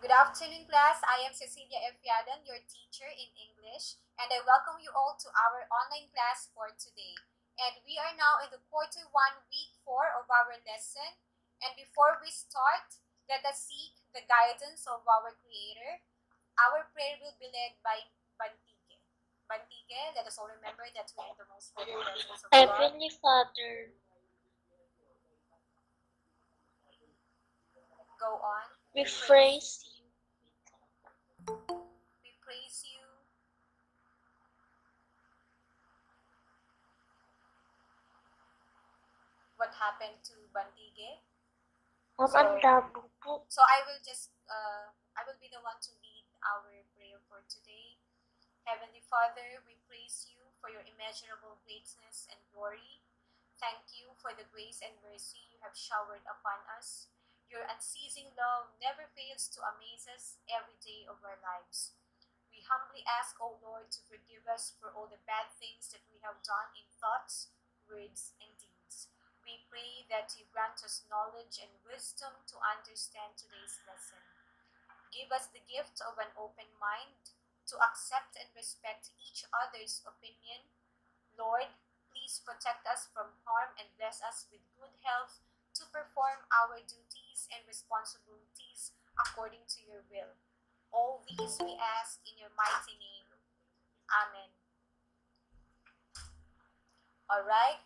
Good afternoon, class. I am Cecilia Yalon, your teacher in English, and I welcome you all to our online class for today. And we are now in the quarter 1, week 4 of our lesson. And before we start, let us seek the guidance of our Creator. Our prayer will be led by Bantige. Bantige, let us all remember that we are the most holy presence of God. Heavenly Father, Go on. we praise you. We praise you. What happened to Bantige? So I will be the one to lead our prayer for today. Heavenly Father, we praise you for your immeasurable greatness and glory. Thank you for the grace and mercy you have showered upon us. Your unceasing love never fails to amaze us every day of our lives. We humbly ask, O Lord, to forgive us for all the bad things that we have done in thoughts, words, and deeds. We pray that you grant us knowledge and wisdom to understand today's lesson. Give us the gift of an open mind to accept and respect each other's opinion. Lord, please protect us from harm and bless us with good health to perform our duties and responsibilities according to your will. All these we ask in your mighty name. Amen. Alright?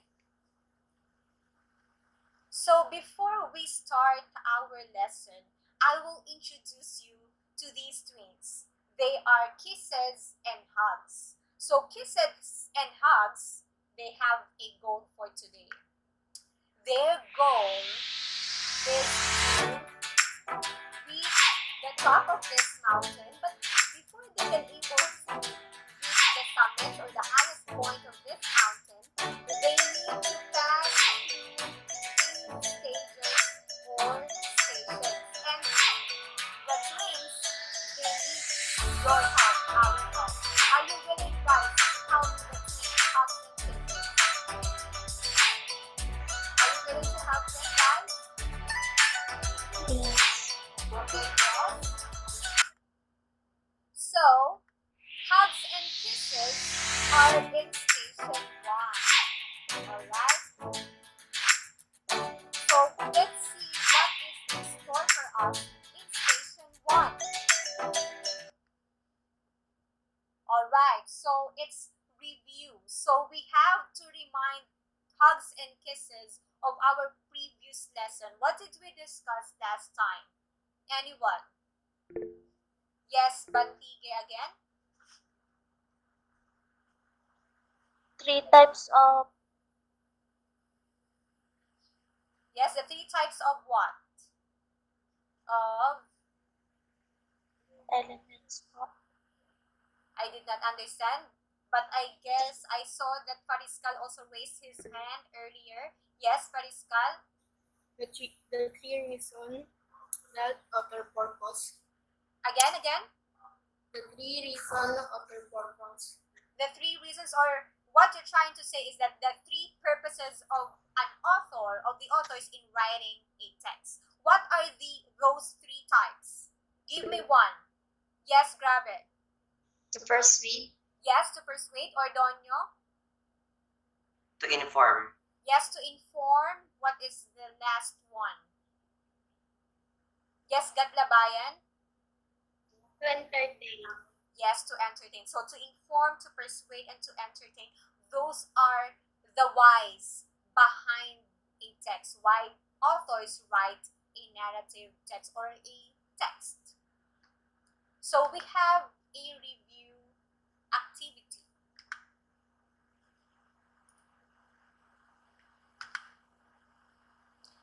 So before we start our lesson, I will introduce you to these twins. They are Kisses and Hugs. So Kisses and Hugs, they have a goal for today. Their goal is to reach the top of this mountain, but before they can able to reach the summit or the highest point of this mountain, they need to pass through stages or stations. And the twins, they need your help, our help. Are you willing, guys, to help the twins, hugs and kisses? Are you willing to help them, guys? Yes. Okay, yes. So, hugs and kisses are in station 1. Alright? So, let's see what is in store for us in station 1. Alright, so it's review. So, we have to remind hugs and kisses of our previous lesson. What did we discuss last time? Anyone? Yes, Bantige again? 3 types of Yes, the 3 types of what? Of, elements. I did not understand, but I guess I saw that Fariskal also raised his hand earlier. Yes, Fariskal? The three reason that other purpose. Again? The 3 reason other purpose. The 3 reasons, or what you're trying to say is that the 3 purposes of an author, of the authors in writing a text. What are those 3 types? Give me one. Yes, grab it. To persuade, Yes, to persuade, or Donyo? to inform, Yes, to inform. What is the last one? Yes, Gadlabayan? To entertain. Yes, to entertain. So to inform, to persuade, and to entertain, those are the whys behind a text. Why authors write a narrative text or a text. So we have a review activity.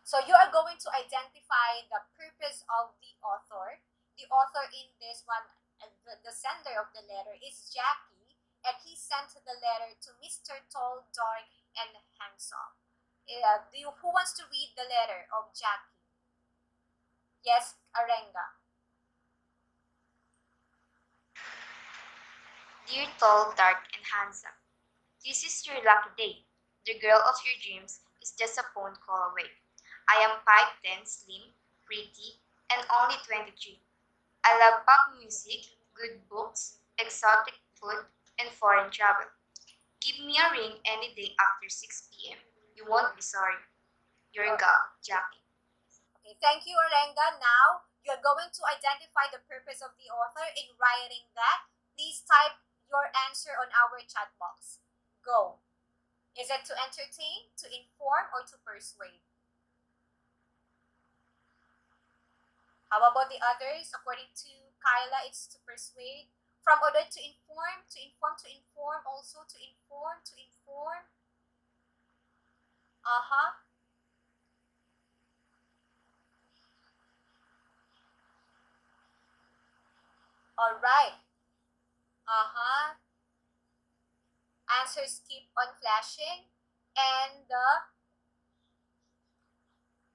So you are going to identify the purpose of the author. The author in this one, the sender of the letter is Jackie, and he sent the letter to Mr. Tall, Dark, and Handsome. Who wants to read the letter of Jackie? Yes, Arenga. dear tall, dark, and handsome. This is your lucky day. The girl of your dreams is just a phone call away. I am 5'10", slim, pretty, and only 23. I love pop music, good books, exotic food, and foreign travel. Give me a ring any day after 6 p.m. You won't be sorry. Your gal, Jackie. Okay, thank you, Orenga. Now, you're going to identify the purpose of the author in writing that. Please type your answer on our chat box. Go. Is it to entertain, to inform, or to persuade? How about the others? According to Kyla, it's to persuade. From order to inform, to inform, to inform, also to inform, to inform. Uh-huh. All right. Uh-huh. Answers keep on flashing. And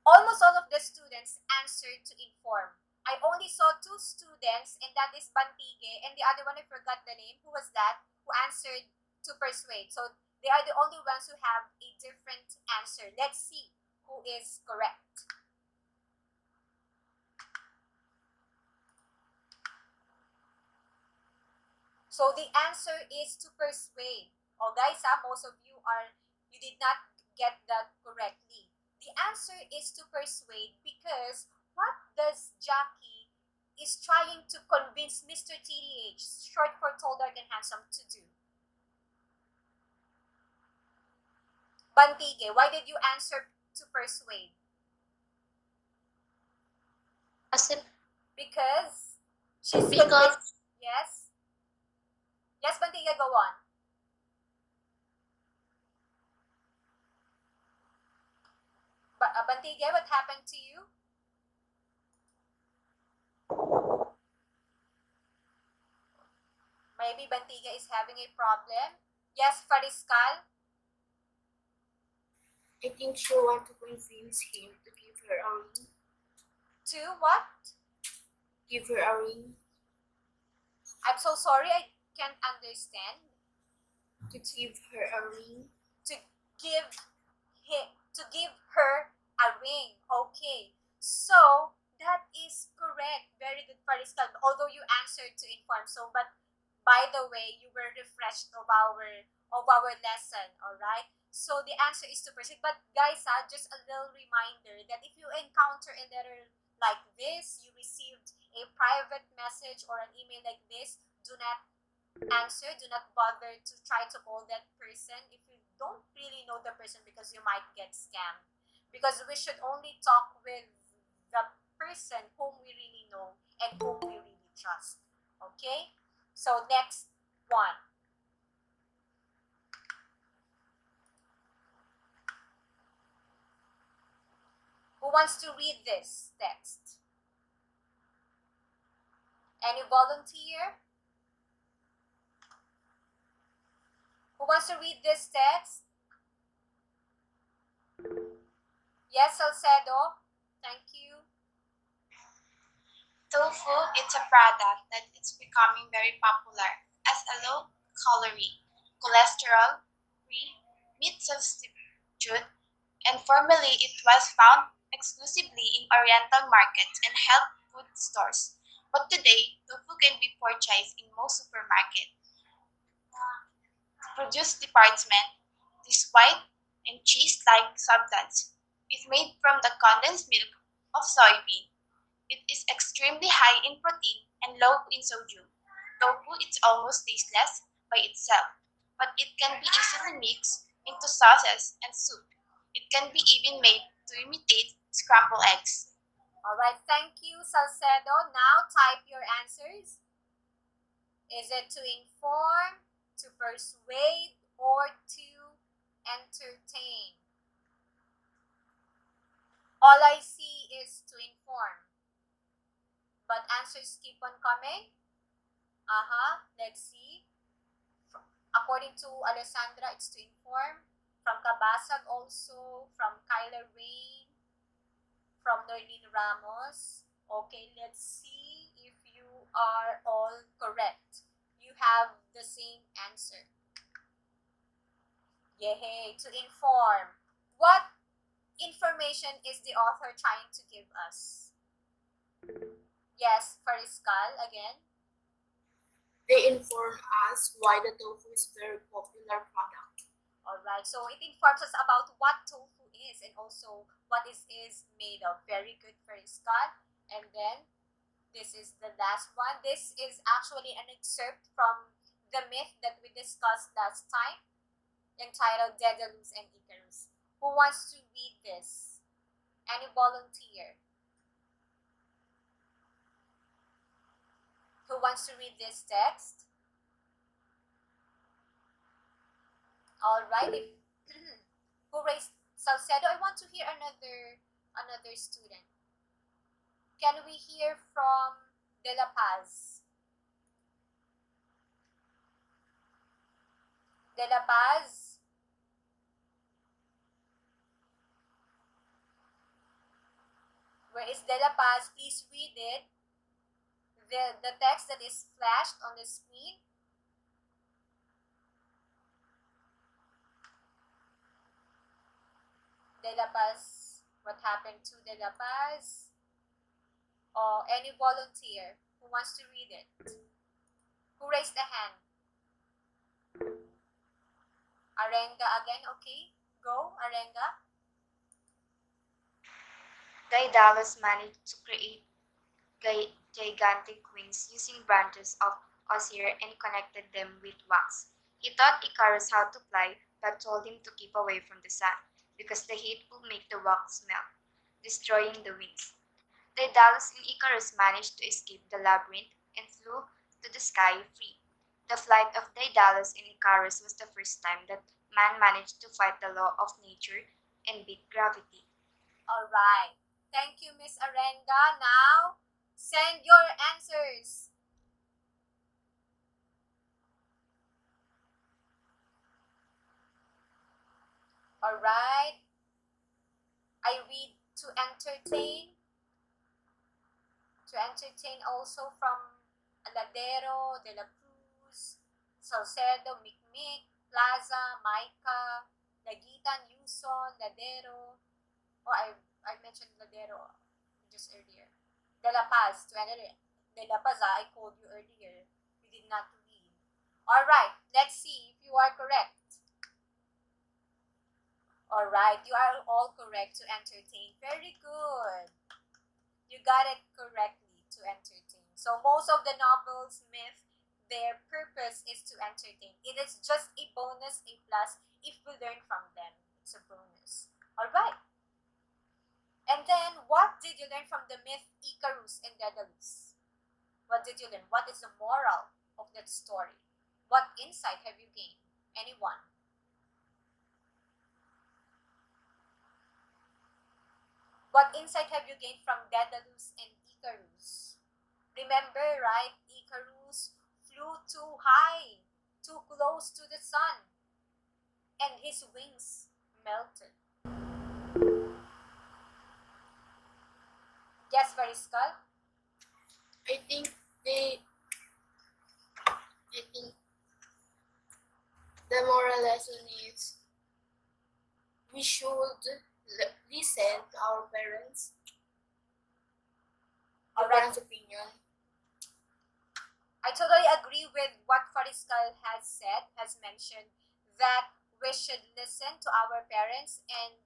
almost all of the students answered to inform. I only saw two students, and that is Bantige, and the other one I forgot the name. Who was that? Who answered to persuade. So they are the only ones who have a different answer. Let's see who is correct. So the answer is to persuade. Oh guys, most of you did not get that correctly. The answer is to persuade because what does Jackie is trying to convince Mr. TDH, short for tall, dark, and handsome, to do? Bantige, why did you answer to persuade? Because she's convinced. Yes? Yes, Bantige, go on. Bantige, what happened to you? Maybe Bantiga is having a problem. Yes, Fariskal? I think she want to convince him to give her a ring. To what? Give her a ring. I'm so sorry, I can't understand. To give her a ring. To give to give her a ring. Okay. So that is correct. Very good, Fariskal. Although you answered to inform. So, but by the way, you were refreshed of our lesson. All right. So the answer is to proceed. But guys, just a little reminder that if you encounter a letter like this, you received a private message or an email like this, do not answer. Do not bother to try to call that person if you don't really know the person, because you might get scammed. Because we should only talk with the person whom we really know and whom we really trust. Okay? So next one. Who wants to read this text? Any volunteer? Who wants to read this text? Yes, Salcedo. Thank you. Tofu is a product that is becoming very popular as a low-calorie, cholesterol-free meat substitute, and formerly it was found exclusively in Oriental markets and health food stores. But today, tofu can be purchased in most supermarkets. Produce department, this white and cheese-like substance is made from the condensed milk of soybean. It is extremely high in protein and low in sodium. Tofu is almost tasteless by itself, but it can be easily mixed into sauces and soup. It can be even made to imitate scrambled eggs. All right, thank you, Salcedo. Now type your answers. Is it to inform, to persuade, or to entertain? All I see is to inform. But answers keep on coming. Let's see. According to Alessandra, it's to inform. From Kabasag also. From Kyla Rain. From Norlene Ramos. Okay, let's see if you are all correct. You have the same answer. Yay, to inform. What information is the author trying to give us? Yes, Fariskal again. They inform us why the tofu is very popular product. Alright, so it informs us about what tofu is and also what is made of. Very good, Fariskal. And then this is the last one. This is actually an excerpt from the myth that we discussed last time, entitled Daedalus and Icarus. Who wants to read this? Any volunteer? Who wants to read this text? All right. Who raised Salcedo? I want to hear another student. Can we hear from De La Paz? De La Paz? Where is De La Paz? Please read it. The text that is flashed on the screen. De La Paz. What happened to De La Paz? Or any volunteer who wants to read it? Who raised a hand? Arenga again, okay? Go, Arenga. Daedalus managed to create gigantic wings using branches of osier and connected them with wax. He taught Icarus how to fly, but told him to keep away from the sun, because the heat will make the wax melt, destroying the wings. Daedalus and Icarus managed to escape the labyrinth and flew to the sky free. The flight of Daedalus and Icarus was the first time that man managed to fight the law of nature and beat gravity. All right. Thank you, Miss Arenga. Now, send your answers. All right. I read to entertain. To entertain also from Aladero, De La Cruz, Salcedo, Mikmik, Plaza, Maika, Lagitan, Yuson, Ladero. Oh, I mentioned Ladero just earlier. De La Paz, to enter De La Paz, I called you earlier. You did not read. All right, let's see if you are correct. All right, you are all correct to entertain. Very good. You got it correctly, to entertain. So most of the novels, myth, their purpose is to entertain. It is just a bonus, a plus, if we learn from them. It's a bonus. All right. And then, what did you learn from the myth Icarus and Daedalus? What did you learn? What is the moral of that story? What insight have you gained? Anyone? What insight have you gained from Daedalus and Icarus? Remember, right? Icarus flew too high, too close to the sun, and his wings melted. Yes, Variskal? I think the moral lesson is we should listen to our parents. Our Alright. parents' opinion. I totally agree with what Fariskal has said, has mentioned, that we should listen to our parents. And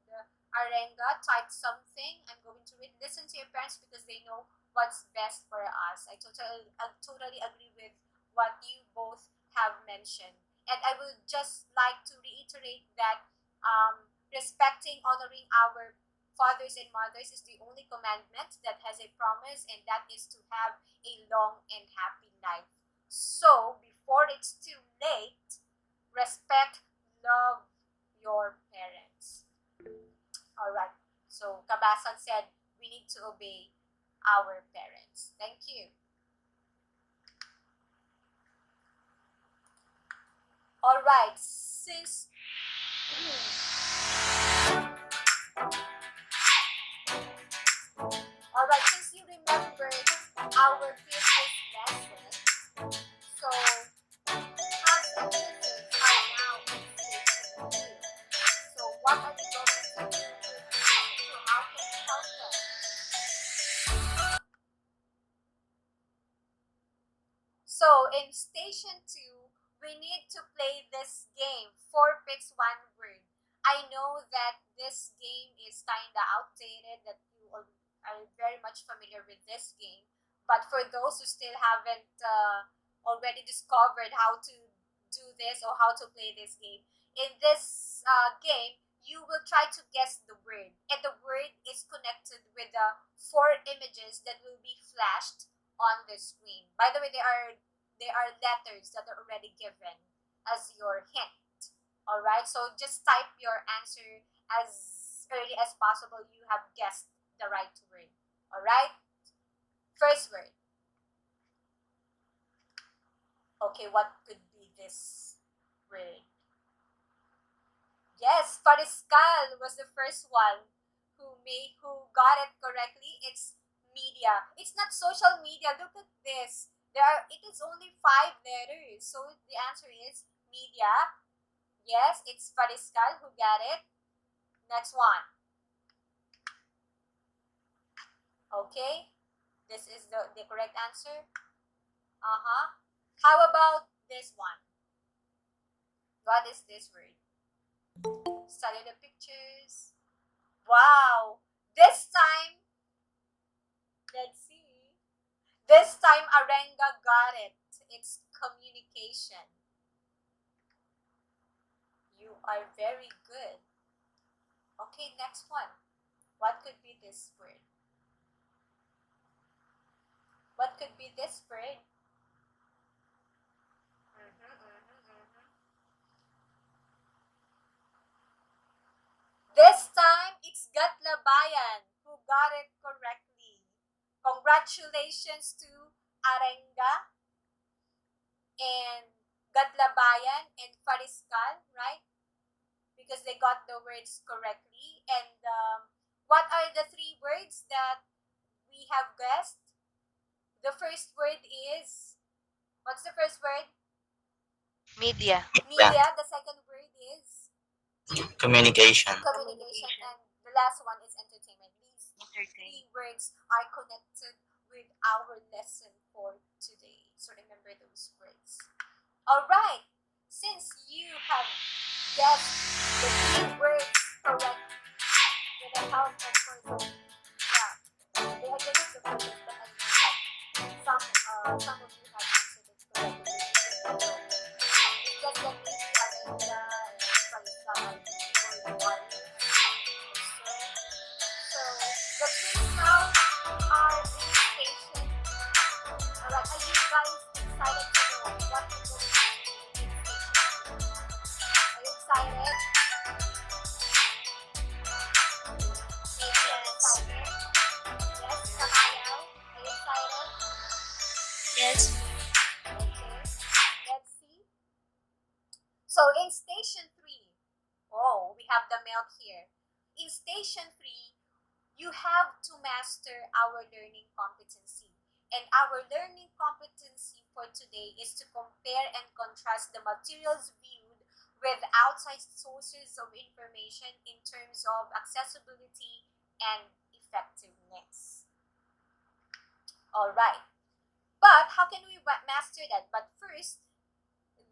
Arenga typed something. I'm going to read. Listen to your parents because they know what's best for us. I totally agree with what you both have mentioned. And I would just like to reiterate that respecting, honoring our fathers and mothers is the only commandment that has a promise, and that is to have a long and happy life. So, before it's too late, respect, love your parents. Alright, so Kabasan said we need to obey our parents. Thank you. Alright, since Alright, since you remembered our previous lesson, so house visitors are now in station here. So what are we going to do with station 2? How can we help them? in station 2, we need to play this game, 4 picks 1 word. I know that this game is kind of outdated, that you are very much familiar with this game. But for those who still haven't already discovered how to do this or how to play this game, in this game, you will try to guess the word. And the word is connected with the 4 images that will be flashed on the screen. By the way, there are letters that are already given as your hint. All right, so just type your answer as early as possible. You have guessed the right word. All right, first word. Okay, what could be this word? Yes, Pariscal was the first one who got it correctly. It's media. It's not social media. Look at this. It is only 5 letters. So the answer is media. Yes, it's Pariscal who got it. Next one. Okay. This is the correct answer. How about this one? What is this word? Study the pictures. Wow. This time, let's see. This time, Arenga got it. It's communication. You are very good. Okay, next one. What could be this word? What could be this word? This time, it's Gatlabayan who got it correctly. Congratulations to Arenga and Gatlabayan and Fariskal, right? Because they got the words correctly. And what are the 3 words that we have guessed? The first word is, what's the first word? Media. Media. The second word is Communication. communication. And the last one is entertainment. These 3 words are connected with our lesson for today. So remember those words. All right. Since you have guessed the 3 words correctly with the help of person, they are getting the focus, but I know that some of you have answered it correctly. It's just that maybe Alinda and Salisa are keyboard warriors. So the twins now are in station. Alright, are you guys excited to know what we're going to do in station? Are you excited? Maybe you're excited. Yes, Kamayaw, are you excited? Yes. Okay, let's see. So in station 3, oh, we have the milk here. In station 3, you have to master our learning competency. And our learning competency for today is to compare and contrast the materials viewed with outside sources of information in terms of accessibility and effectiveness. All right. But how can we master that? But first,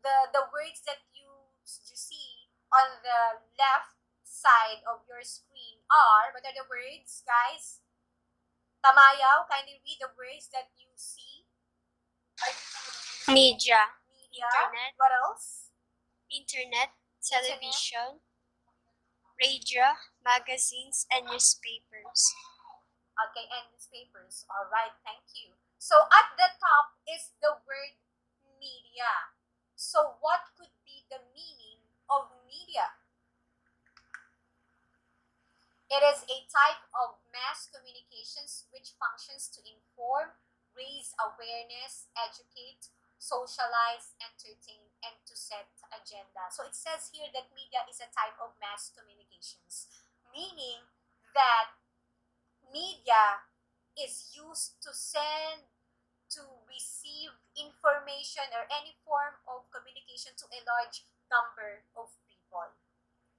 the words that you see on the left side of your screen are, what are the words, guys? Tamayaw, kindly read the words that you see. Media. Media. Internet. What else? Internet, television, radio, magazines, and newspapers. Okay, and newspapers. All right, thank you. So at the top is the word media. So what could be the meaning of media? It is a type of mass communications which functions to inform, raise awareness, educate, socialize, entertain, and to set agenda. So it says here that media is a type of mass communications, meaning that media is used to send, to receive information or any form of communication to a large number of people.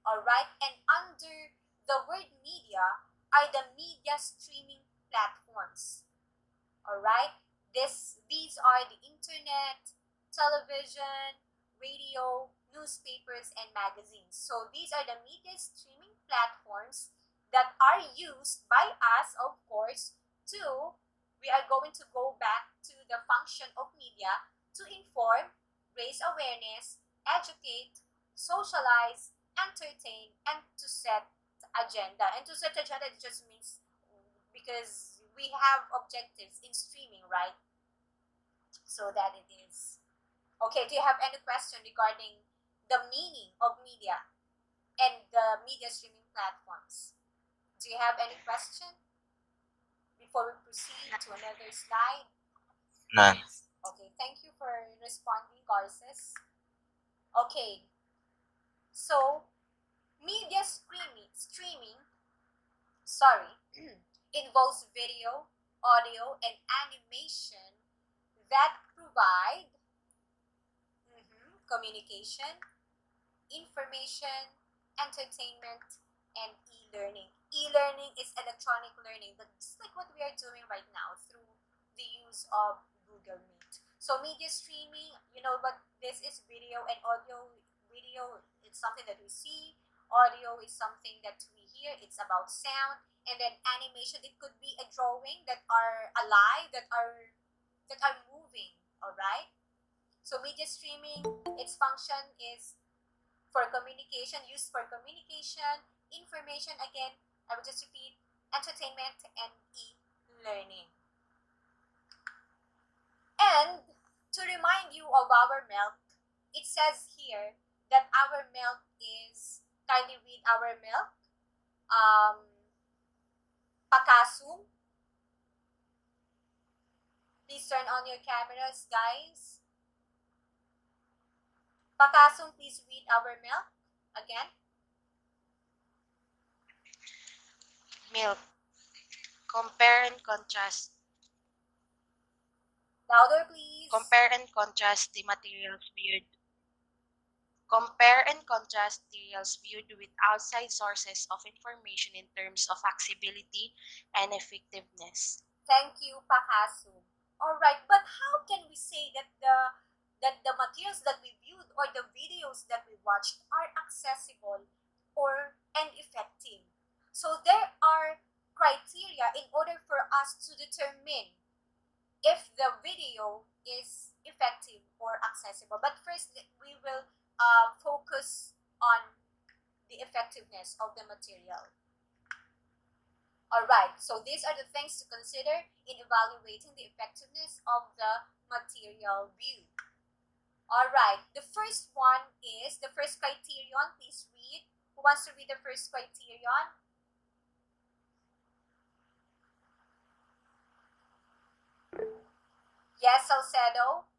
All right, and under the word media are the media streaming platforms. All right, these are the internet, television, radio, newspapers, and magazines. So these are the media streaming platforms that are used by us, of course, to, we are going to go back to the function of media to inform, raise awareness, educate, socialize, entertain, and to set agenda. And to set agenda, it just means because we have objectives in streaming, right? So that it is. Okay, do you have any question regarding the meaning of media and the media streaming platforms? Do you have any question before we proceed to another slide? None. Okay, thank you for responding, Garces. Okay, so media streaming, sorry, involves video, audio, and animation that provide communication, information, entertainment, and e-learning. E-learning is electronic learning, but just like what we are doing right now through the use of Google Meet. So media streaming, you know what this is, video and audio. Video, it's something that we see. Audio is something that we hear. It's about sound. And then animation, it could be a drawing that are alive, that are moving, all right? So media streaming, its function is for communication, used for communication, information, again, I will just repeat, entertainment, and e-learning. And to remind you of our milk, it says here that our milk is, kindly read our milk, pakasum. Please turn on your cameras, guys. Pakasum, please read our milk again. Milk. Compare and contrast. Louder, please. Compare and contrast the materials viewed. Compare and contrast materials viewed with outside sources of information in terms of accessibility and effectiveness. Thank you, Pakasum. All right, but how can we say that the materials that we viewed or the videos that we watched are accessible and effective? So there are criteria in order for us to determine if the video is effective or accessible. But first, we will focus on the effectiveness of the material. Alright, so these are the things to consider in evaluating the effectiveness of the material viewed. Alright, the first one is, the first criterion, please read. Who wants to read the first criterion? Yes, Salcedo?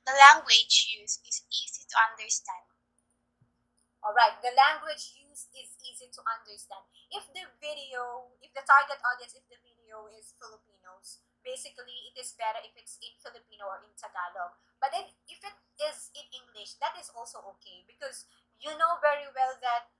The language used is easy to understand. Alright, the language used is easy to understand. If the target audience, if the video is Filipinos, basically it is better if it's in Filipino or in Tagalog. But then if it is in English, that is also okay because you know very well that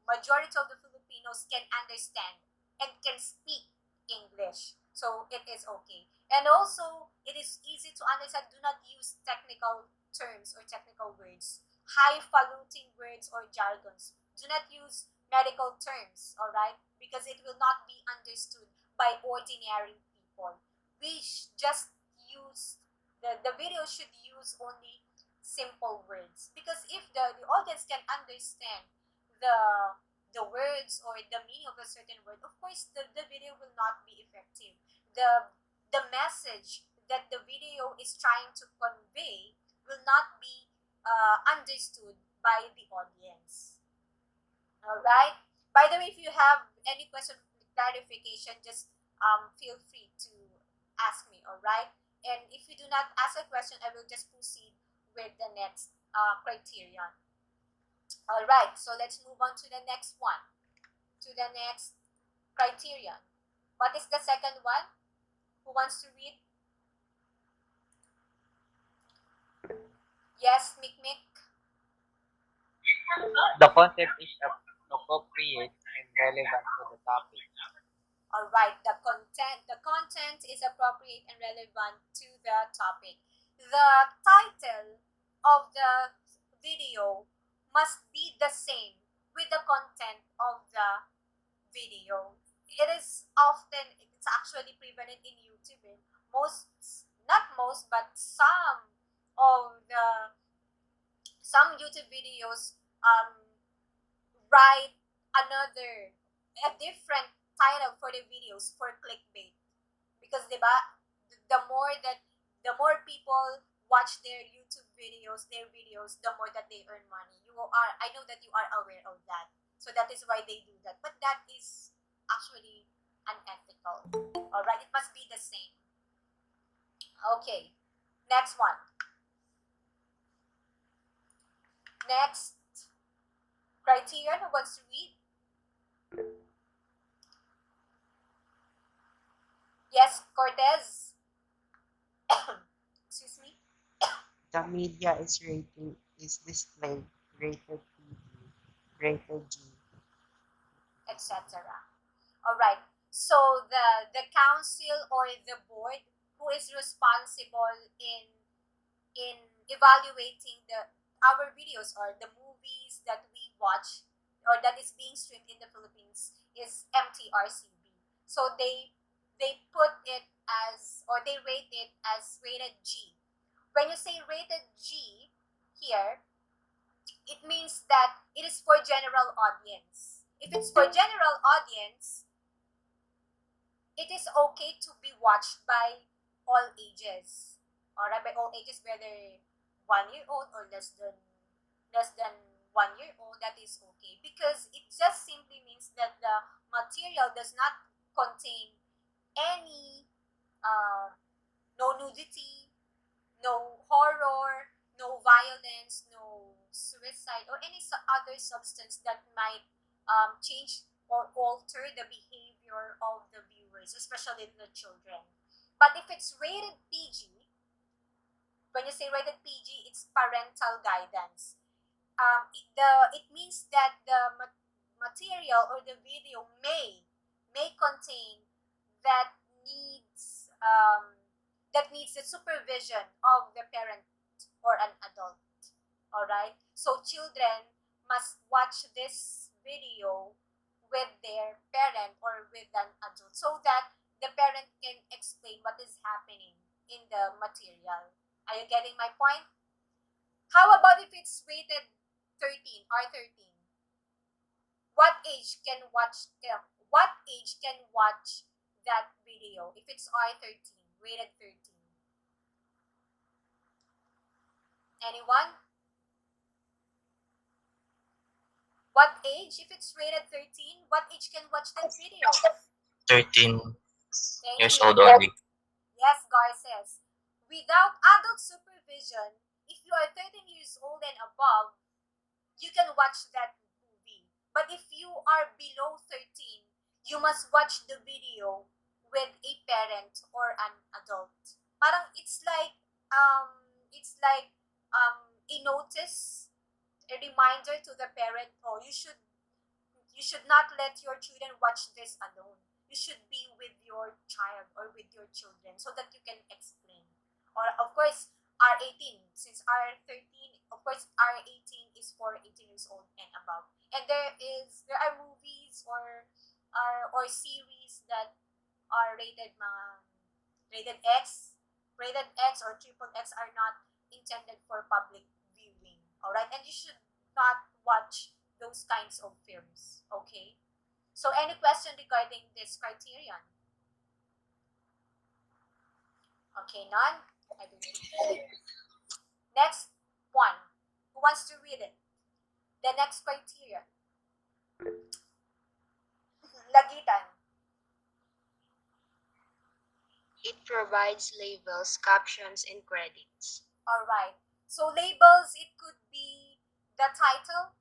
majority of the Filipinos can understand and can speak English. So it is okay. And also, it is easy to understand. Do not use technical terms or technical words, highfalutin words or jargons. Do not use medical terms, all right? Because it will not be understood by ordinary people. We just use, the video should use only simple words. Because if the audience can understand the words or the meaning of a certain word, of course, the video will not be effective. The message that the video is trying to convey will not be understood by the audience. All right. By the way, if you have any question clarification, just feel free to ask me. All right. And if you do not ask a question, I will just proceed with the next criterion. All right. So let's move on to the next one. To the next criterion. What is the second one? Who wants to read? Yes, Mikmik. The content is appropriate and relevant to the topic. All right, the content is appropriate and relevant to the topic. the title of the video must be the same with the content of the video. It is often, it's actually prevalent in YouTube. Most, not most, but of the some YouTube videos write a different title for the videos for clickbait, because diba, the more people watch their videos, the more that they earn money. I know that you are aware of that. So that is why they do that. But that is actually unethical. All right, it must be the same. Okay. Next one. Next criterion, who wants to read? Yes, Cortez. Excuse me. The media is displayed rated PG, rated G. Etc. All right. So the council or the board who is responsible in evaluating the our videos or the movies that we watch or that is being streamed in the Philippines is MTRCB. So they put it as, or they rate it as rated G. When you say rated G here, it means that it is for general audience. If it's for general audience, it is okay to be watched by all ages. Alright, by all ages, whether 1 year old or less than 1 year old, that is okay. Because it just simply means that the material does not contain any no nudity, no horror, no violence, no suicide, or any other substance that might change or alter the behavior of the viewers, especially the children. But if it's rated PG, when you say rated PG, it's parental guidance. It means that the material or the video may contain that needs the supervision of the parent or an adult. All right. So children must watch this video with their parent or with an adult so that the parent can explain what is happening in the material. Are you getting my point? How about if it's rated 13 or 13? What age can watch what age can watch that video if it's R13, rated 13? Anyone? What age? If it's rated 13, what age can watch that video? 13 Thank years you. old only. Yes, Gar says. Without adult supervision, if you are 13 years old and above, you can watch that movie. But if you are below 13, you must watch the video with a parent or an adult. Parang a notice, a reminder to the parent, oh, you should not let your children watch this alone. You should be with your child or with your children so that you can explain. Or of course, R18, since R13, of course R18 is for 18 years old and above. And there are movies or series that are rated X. Rated X or triple X are not intended for public viewing. All right? And you should not watch those kinds of films. Okay? So any question regarding this criterion? Okay, none? I believe. Next one. Who wants to read it? The next criterion. Lagitan. It provides labels, captions, and credits. All right. So labels, it could be the title,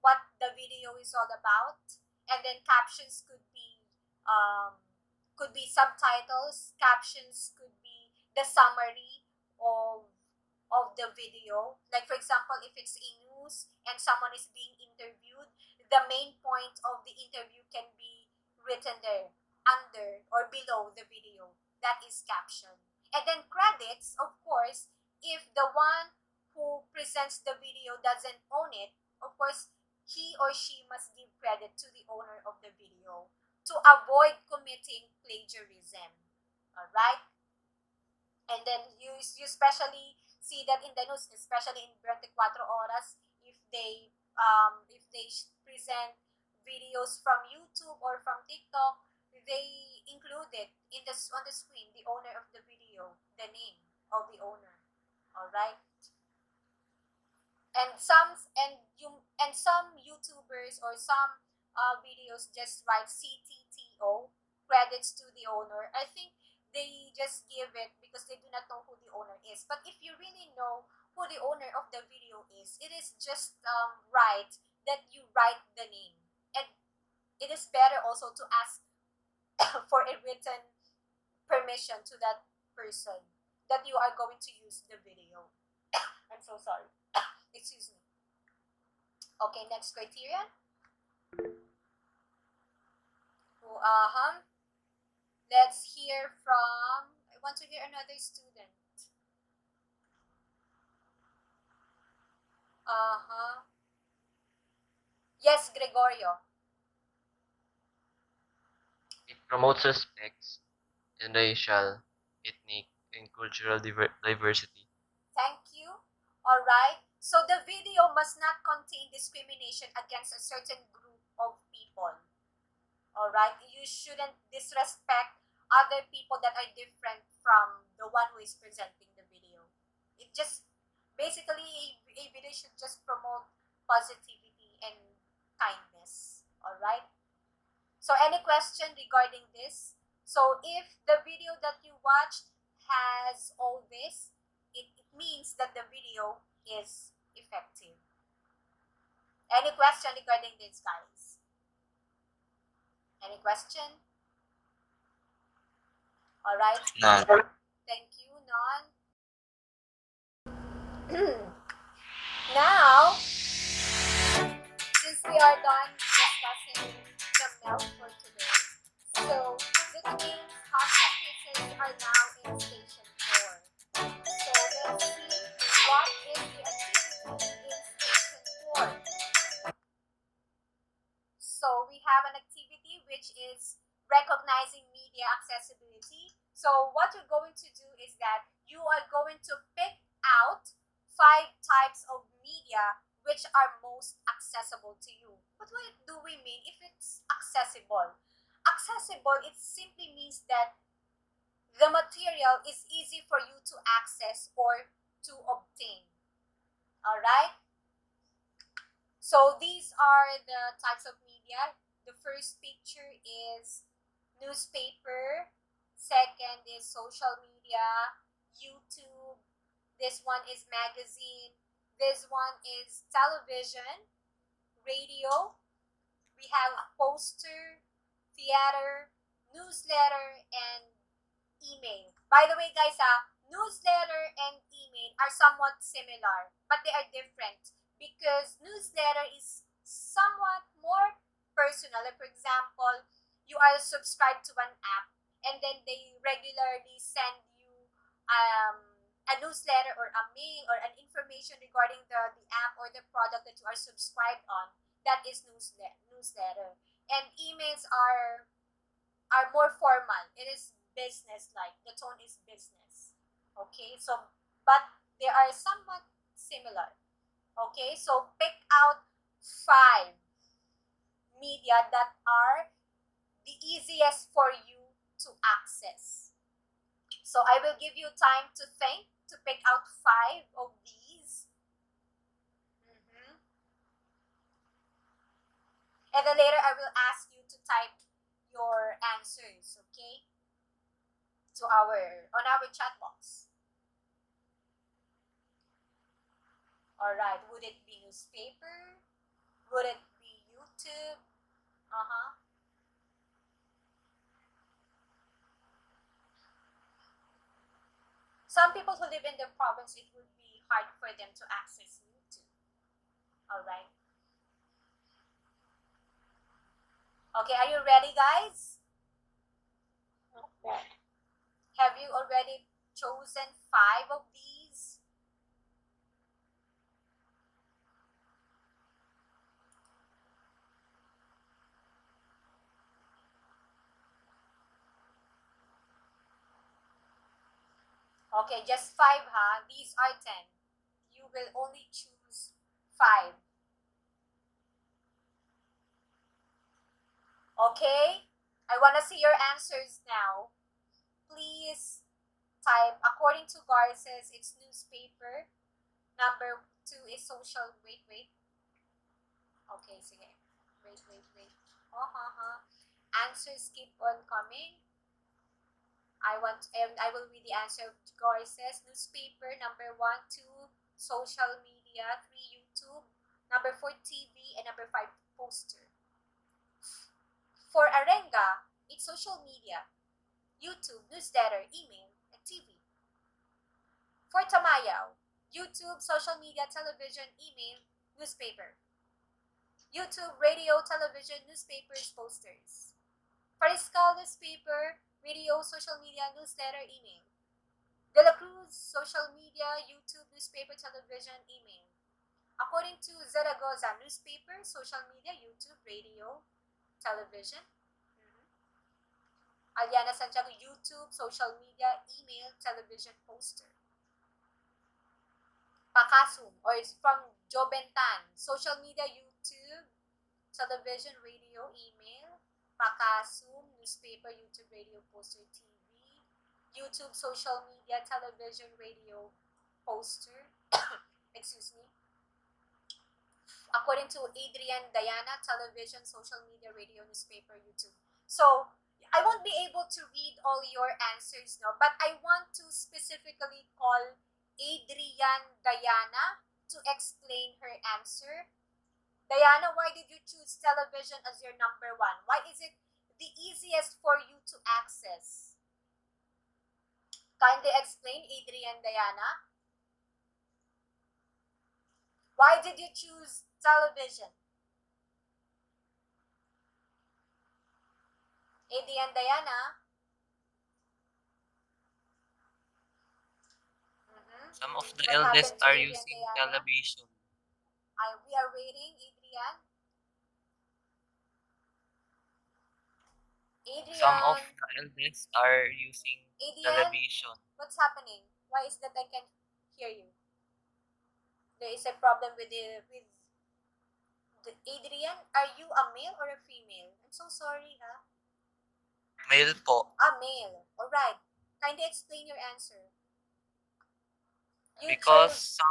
what the video is all about, and then captions could be subtitles. Captions could be the summary of of the video. Like for example, if it's a news and someone is being interviewed, the main point of the interview can be written there under or below the video. That is caption. And then credits, of course, if the one who presents the video doesn't own it, of course, he or she must give credit to the owner of the video to avoid committing plagiarism. All right? And then you especially see that in the news, especially in 24 Horas, if they present videos from YouTube or from TikTok, they included in the on the screen the owner of the video, the name of the owner. All right? And some YouTubers or some videos just write CTTO, credits to the owner. I think they just give it because they do not know who the owner is. But if you really know who the owner of the video is, it is just right that you write the name. And it is better also to ask for a written permission to that person that you are going to use the video. I'm so sorry. Excuse me. Okay, next criterion. Let's hear from, I want to hear another student. Yes, Gregorio. It promotes respect in racial, ethnic, and cultural diversity. Thank you. All right. So the video must not contain discrimination against a certain group of people. All right. You shouldn't disrespect other people that are different from the one who is presenting the video. It just basically a video should just promote positivity and kindness. All right. So any question regarding this? So if the video that you watched has all this, it means that the video is effective. Any question regarding this, guys? Any question? All right. None. Thank you, None. Now, since we are done discussing the melt for today, so the game's hot pieces are now in station 4. So let's see what is the activity in station 4. So we have an activity which is recognizing media accessibility. So what you're going to do is that you are going to pick out 5 types of media which are most accessible to you. But what do we mean if it's accessible? Accessible, it simply means that the material is easy for you to access or to obtain. All right? So these are the types of media. The first picture is newspaper. Second is social media, YouTube. This one is magazine. This one is television, radio. We have poster, theater, newsletter, and email. By the way, guys, newsletter and email are somewhat similar, but they are different because newsletter is somewhat more personal. Like for example, you are subscribed to an app and then they regularly send you a newsletter or a mail or an information regarding the app or the product that you are subscribed on. That is newsletter. And emails are more formal. It is business-like. The tone is business. Okay, so but they are somewhat similar. Okay, so pick out 5 media that are the easiest for you to access. So I will give you time to think, to pick out 5 of these. And then later I will ask you to type your answers, okay? To on our chat box. All right, would it be newspaper? Would it be YouTube? Some people who live in the province, it would be hard for them to access YouTube. All right. Okay, are you ready, guys? Okay. Have you already chosen 5 of these? Okay, just 5, huh? These are 10. You will only choose 5. Okay? I want to see your answers now. Please type, according to Garces, it's newspaper. Number 2 is social, wait. Okay, sige. Wait. Answers keep on coming. I will read the answer. Garces, newspaper. Number 1, 2, social media. 3, YouTube. Number 4, TV. And number 5, poster. For Arenga, it's social media. YouTube, newsletter, email, and TV. For Tamayaw, YouTube, social media, television, email, newspaper. YouTube, radio, television, newspapers, posters. Pariscal, newspaper, radio, social media, newsletter, email. De La Cruz, social media, YouTube, newspaper, television, email. According to Zaragoza, newspaper, social media, YouTube, radio, television. Aliana Santiago, YouTube, social media, email, television, poster. Pakasum, or is from Jobentan, social media, YouTube, television, radio, email. Pakasum, newspaper, YouTube, radio, poster, TV. YouTube, social media, television, radio, poster. Excuse me. According to Adrian Diana, television, social media, radio, newspaper, YouTube. So, I won't be able to read all your answers now, but I want to specifically call Adrian Diana to explain her answer. Diana, why did you choose television as your number 1? Why is it the easiest for you to access? Kindly explain, Adrian Diana. Why did you choose television? Adrian Diana. Some of the What eldest happened to are Adrian using Diana? television. We are waiting, Adrian. Some of Adrian, the eldest are using Adrian, television. what's happening? Why is that I can't hear you? There is a problem with the Adrian. Are you a male or a female? I'm so sorry, huh? Male po. Male. All right. Kindly explain your answer. You Because chose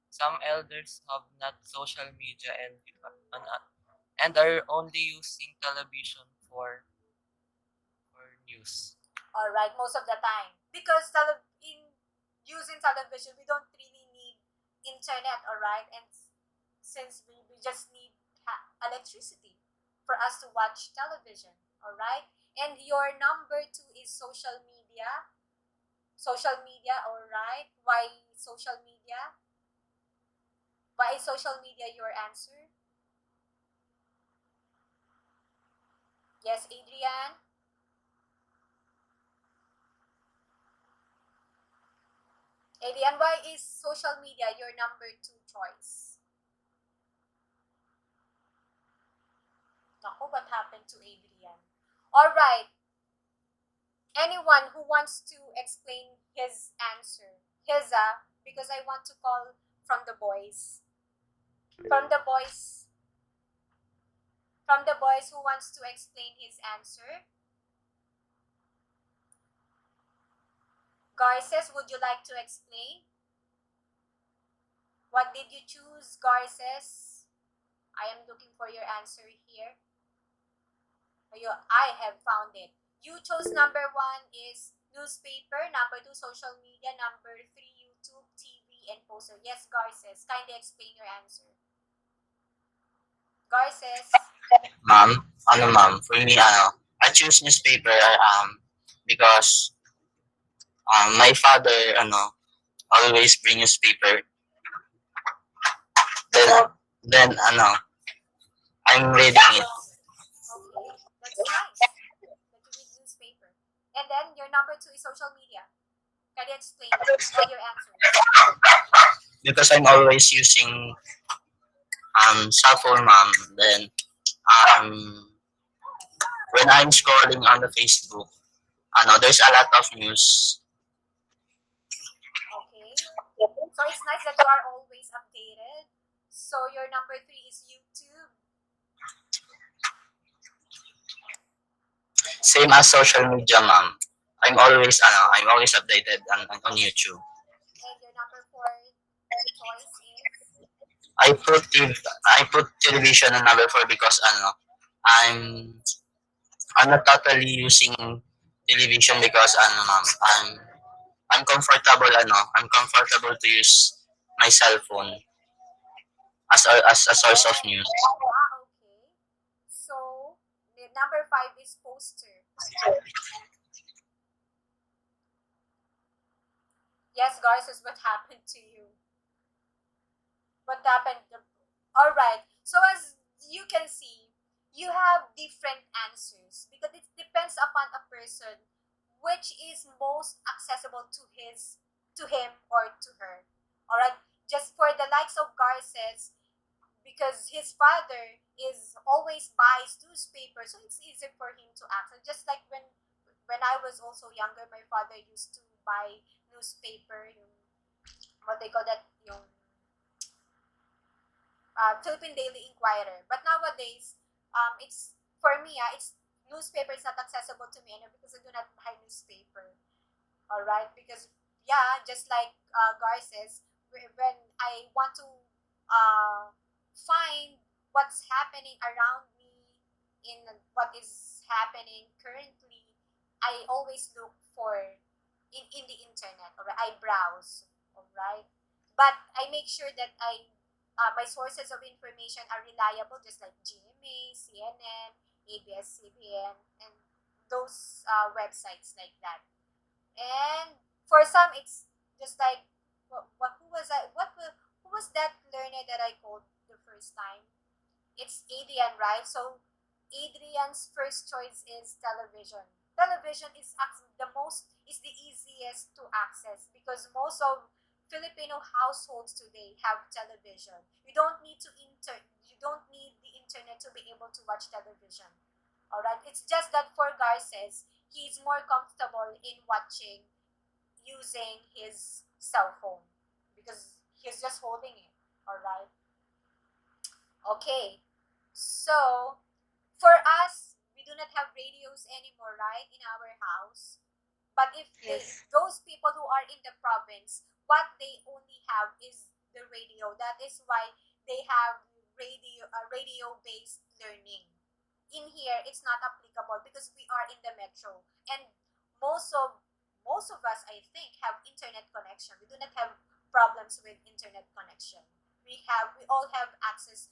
some elders have not social media and are only using television for news. all right most of the time because in using television we don't really need internet, all right, and since we just need electricity for us to watch television, all right. And your number 2 is social media, all right. Why social media? Why is social media your answer? Yes, Adrian. Adrian, why is social media your number 2 choice? Naku, what happened to Adrian? All right. Anyone who wants to explain his answer? Because I want to call from the boys. From the boys who wants to explain his answer? Garces, would you like to explain? What did you choose, Garces? I am looking for your answer here. I have found it. You chose number 1 is newspaper, number 2 social media, number 3 YouTube, TV, and poster. Yes, Garces, kindly explain your answer. Garces. Ma'am, for me, I choose newspaper, because, my father, always bring newspaper. Then, I'm reading it. Okay, that's nice that you read newspaper. And then your number 2 is social media. Can you explain all your answers? Because I'm always using, cell phone, ma'am. Then, when I'm scrolling on the Facebook, there's a lot of news. So it's nice that you are always updated. So your number three is YouTube. Same as social media, ma'am. I'm always updated on YouTube. And your number four choice is I put TV, I put television on number four because I'm I'm not totally using television because ma'am, I'm comfortable to use my cell phone as a source of news. okay. So the number five is poster. Yes, guys, is what happened to you. What happened? All right. So as you can see, you have different answers because it depends upon a person which is most accessible to him or to her. All right. Just for the likes of Garces, because his father is always buys newspaper, so it's easy for him to access. Just like when I was also younger, my father used to buy newspaper, yung what they call that, yung Philippine Daily Inquirer. But nowadays, it's for me, it's newspaper is not accessible to me anymore because I do not buy newspaper. All right, because yeah, just like Gar says, when I want to find what's happening around me in what is happening currently, I always look for in the internet. Or I browse. All right, but I make sure that my sources of information are reliable, just like GMA, CNN, ABS-CBN, and those websites like that. And for some, it's just like what who was I? Who was that learner that I called the first time? It's Adrian, right? So Adrian's first choice is television. Television is the easiest to access because most of Filipino households today have television. You don't need the internet to be able to watch television. All right. It's just that for Garces, he's more comfortable in watching using his cell phone because he's just holding it. All right. Okay. So, for us, we do not have radios anymore, right, in our house. But if Yes. those people who are in the province, what they only have is the radio. That is why they have radio-based learning. In here, it's not applicable because we are in the metro, and most of most of us, I think, have internet connection. We do not have problems with internet connection. We all have access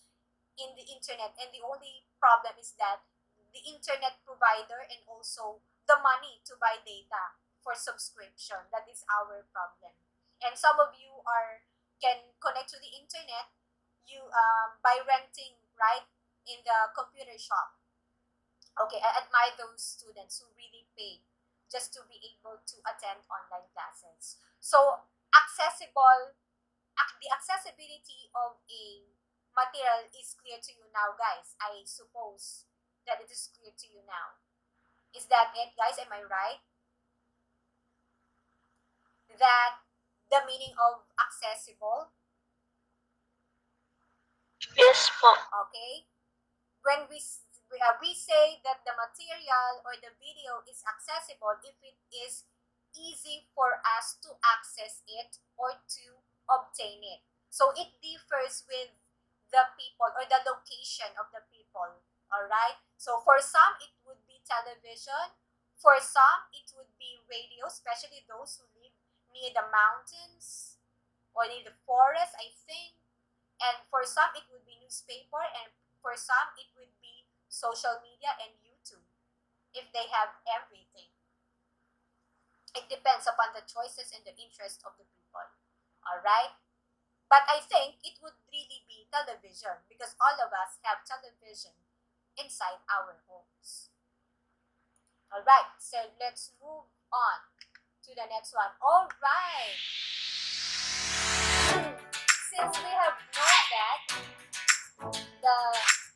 in the internet, and the only problem is that the internet provider and also the money to buy data for subscription, that is our problem. And some of you are can connect to the internet you by renting, right, in the computer shop. Okay, I admire those students who really pay just to be able to attend online classes. So accessible the accessibility of a material is clear to you now, guys. I suppose that it is clear to you now. Is that it, guys? Am I right? That the meaning of accessible, Yes po. okay? When we say that the material or the video is accessible if it is easy for us to access it or to obtain it. So it differs with the people or the location of the people. All right. So for some it would be television. For some it would be radio, especially those who live near the mountains or near the forest, I think. And for some it would be newspaper, and for some it would be social media and YouTube if they have everything. It depends upon the choices and the interest of the people. All right? But I think it would really be television because all of us have television inside our homes. All right, so let's move on to the next one. All right. Since we have known that the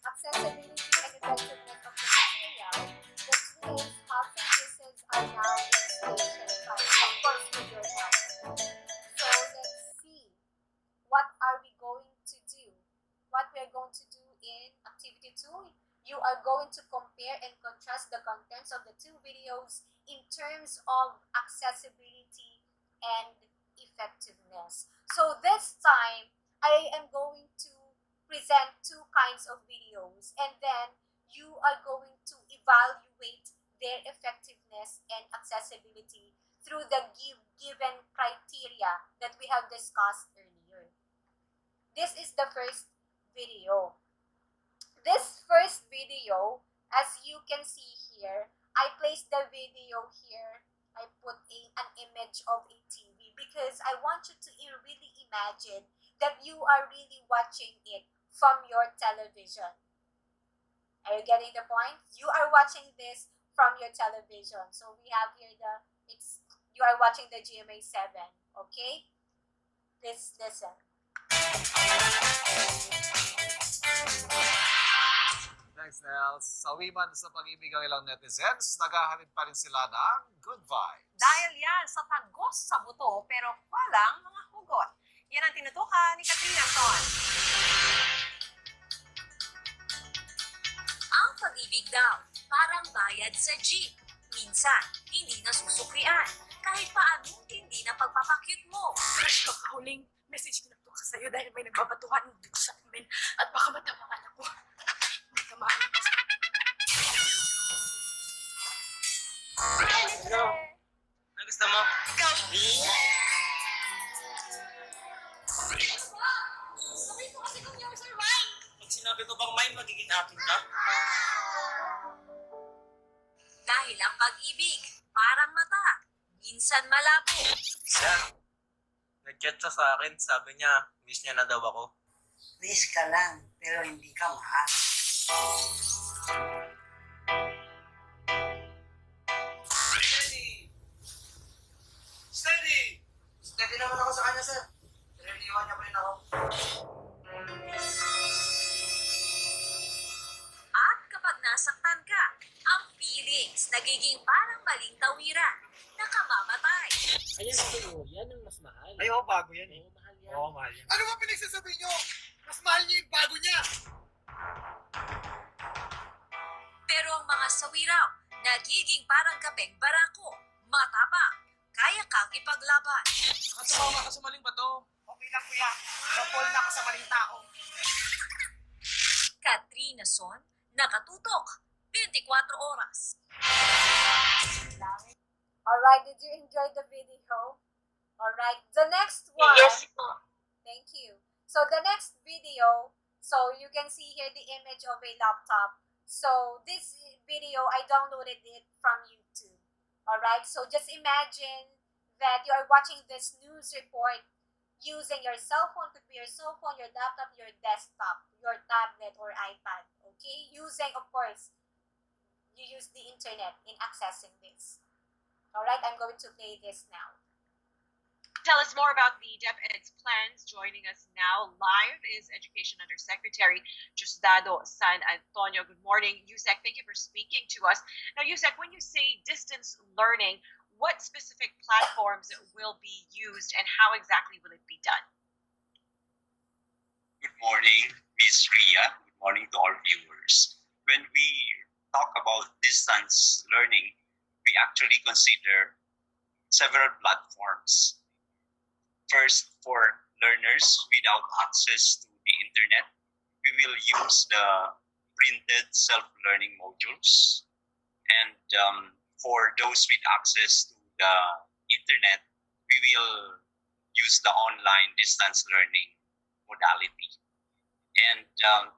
accessibility and effectiveness of the material, the twins, halves and pieces are now in station 5, of course with your help. So let's see. the contents of the two videos in terms of accessibility and effectiveness. So this time, I am going to present two kinds of videos, and then you are going to evaluate their effectiveness and accessibility through the given criteria that we have discussed earlier. This is the first video. This first video, as you can see here, I placed the video here. I put an image of a TV because I want you to really imagine that you are really watching it from your television. Are you getting the point? You are watching this from your television. So we have here you are watching the GMA 7, okay? Please listen. Thanks, Nels. Sa wiman sa pag-ibig ang ilang netizens, naghahanip pa rin sila ng good vibes. Dahil yan sa tagos sa buto pero walang mga hugot. Yan ang tinutukan ni Cecilia COT. Ang pag-ibig daw, parang bayad sa jeep. Minsan, hindi nasusukrian. Kahit paanong hindi na pagpapakyut mo. Crush, kakahuling message na to ka sa'yo dahil may nagbabatuhan dito sa amin at baka matamaan ako. Matamaan ako sa Ano? Ano gusto mo? Sabi ko kasi kung yung Sir Mine. Pag sinabi ko bang may magiging akin ka? Dahil ang pag-ibig, parang mata. Minsan malabo. Siya. Nag-chat siya sa akin. Sabi niya, miss niya na daw ako. Miss ka lang, pero hindi ka mahal. Steady! Steady! Steady naman ako sa kanya, sir. Pero iniwan niya pa rin ako. At kapag nasaktan ka, ang feelings nagiging parang maling tawiran. Nakamamatay. Ayan sa'yo, yan ang mas mahal. Ay, oo, bago yan eh. Oo, mahal yan. Oo, mahal yan. Ano ba pinagsasabi nyo? Mas mahal niyo yung bago niya! Pero ang mga sawiraw, nagiging parang kapeng barako. Matapang. Kaya kang ipaglaban. Katumawa ka sa maling bato. Okay lang, kuya. Napol na ako sa maling tao. Katrina Son, nakatutok. 24 oras. Alright, did you enjoy the video? Alright, the next one. Yes po. Thank you. So the next video, so you can see here the image of a laptop. So this video, I downloaded it from YouTube. Alright, so just imagine that you are watching this news report using your cell phone, could be your cell phone, your laptop, your desktop, your tablet or iPad. Okay, using, of course, you use the internet in accessing this. Alright, I'm going to play this now. Tell us more about the DepEd's plans. Joining us now live is Education Undersecretary Justado San Antonio. Good morning, Yusek. Thank you for speaking to us. Now, Yusek, when you say distance learning, what specific platforms will be used and how exactly will it be done? Good morning, Ms. Ria. Good morning to our viewers. When we talk about distance learning, we actually consider several platforms. First, for learners without access to the internet, we will use the printed self-learning modules. And for those with access to the internet, we will use the online distance learning modality. And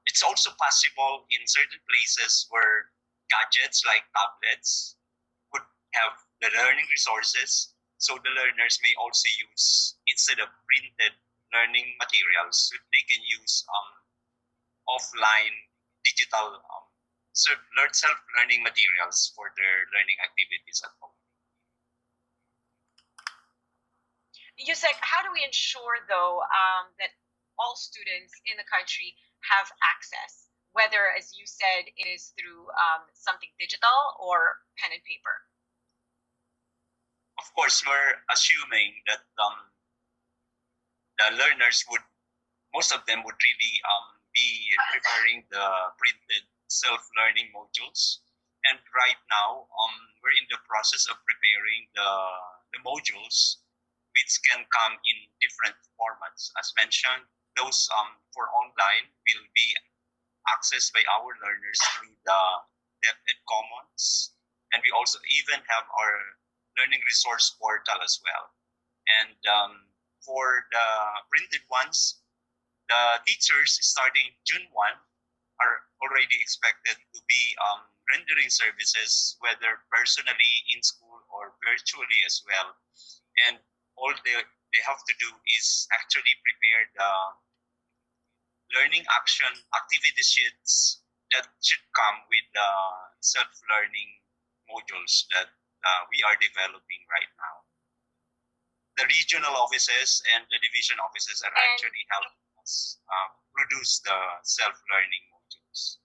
it's also possible in certain places where gadgets like tablets would have the learning resources, so the learners may also use, instead of printed learning materials, they can use offline digital self-learning materials for their learning activities at home. Yusek, how do we ensure, though, that all students in the country have access, whether, as you said, it is through something digital or pen and paper? Of course, we're assuming that the learners most of them would really be preparing the printed self-learning modules. And right now, we're in the process of preparing the modules, which can come in different formats. As mentioned, those for online will be accessed by our learners through the DepEd Commons, and we also even have our learning resource portal as well. And for the printed ones, the teachers starting June 1 are already expected to be rendering services, whether personally in school or virtually as well. And all they have to do is actually prepare the learning action activity sheets that should come with the self-learning modules that we are developing right now. The regional offices and the division offices are actually helping us produce the self-learning modules.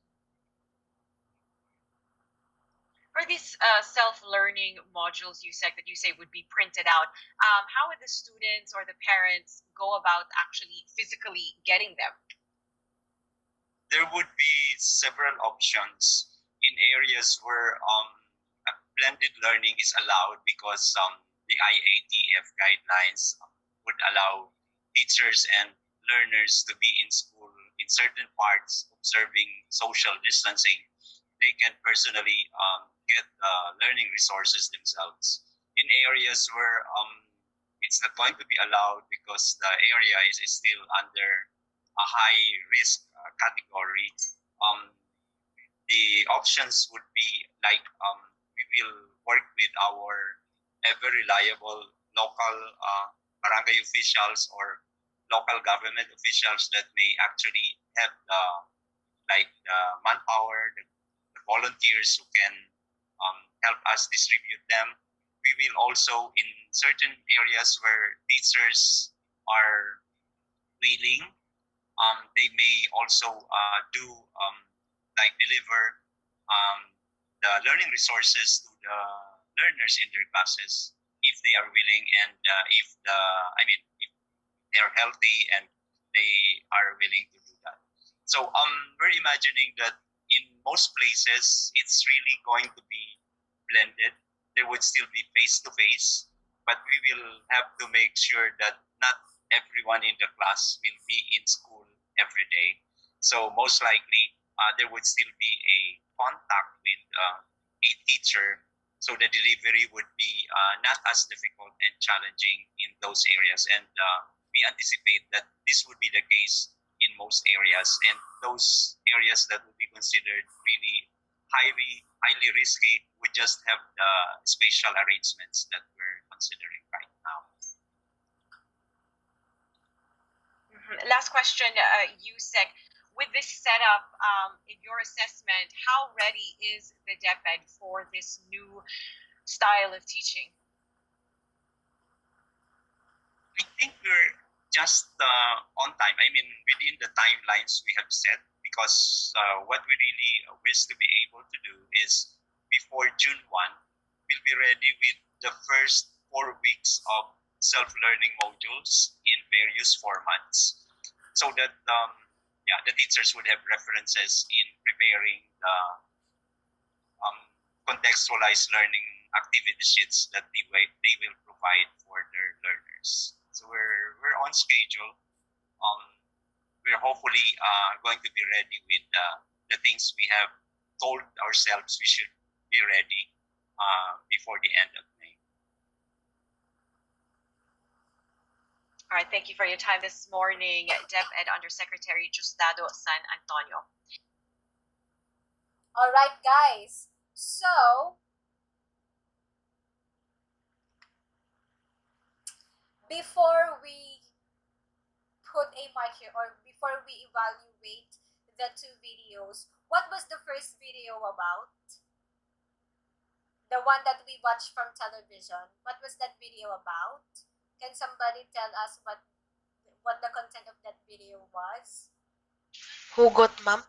For these self-learning modules, Yusek, that you say would be printed out, how would the students or the parents go about actually physically getting them? There would be several options in areas where blended learning is allowed, because the IATF guidelines would allow teachers and learners to be in school in certain parts observing social distancing. They can personally get learning resources themselves. In areas where it's not going to be allowed because the area is still under a high risk category, the options would be like we will work with our ever reliable local barangay officials or local government officials that may actually have the manpower, the volunteers who can help us distribute them. We will also, in certain areas where teachers are willing, they may also deliver the learning resources to the learners in their classes if they are willing, and if they're healthy and they are willing to do that. So we're imagining that in most places it's really going to be blended. There would still be face-to-face, but we will have to make sure that not everyone in the class will be in school every day. So most likely there would still be a contact with a teacher, so the delivery would be not as difficult and challenging in those areas. And we anticipate that this would be the case in most areas, and those areas that would be considered really highly risky would just have the spatial arrangements that we're considering right now. Last question, Yusek. With this setup, in your assessment, how ready is the DepEd for this new style of teaching? I think we're just on time. I mean, within the timelines we have set, because what we really wish to be able to do is before June 1, we'll be ready with the first 4 weeks of self-learning modules in various formats, so that the teachers would have references in preparing the contextualized learning activity sheets that they will provide for their learners. So we're on schedule. We're hopefully going to be ready with the things we have told ourselves we should be ready before the end of May. All right, thank you for your time this morning, DepEd Undersecretary Diosdado San Antonio. All right, guys. So, before we put a mic here, or before we evaluate the two videos, what was the first video about? The one that we watched from television. What was that video about? Can somebody tell us what the content of that video was? Hugot, ma'am?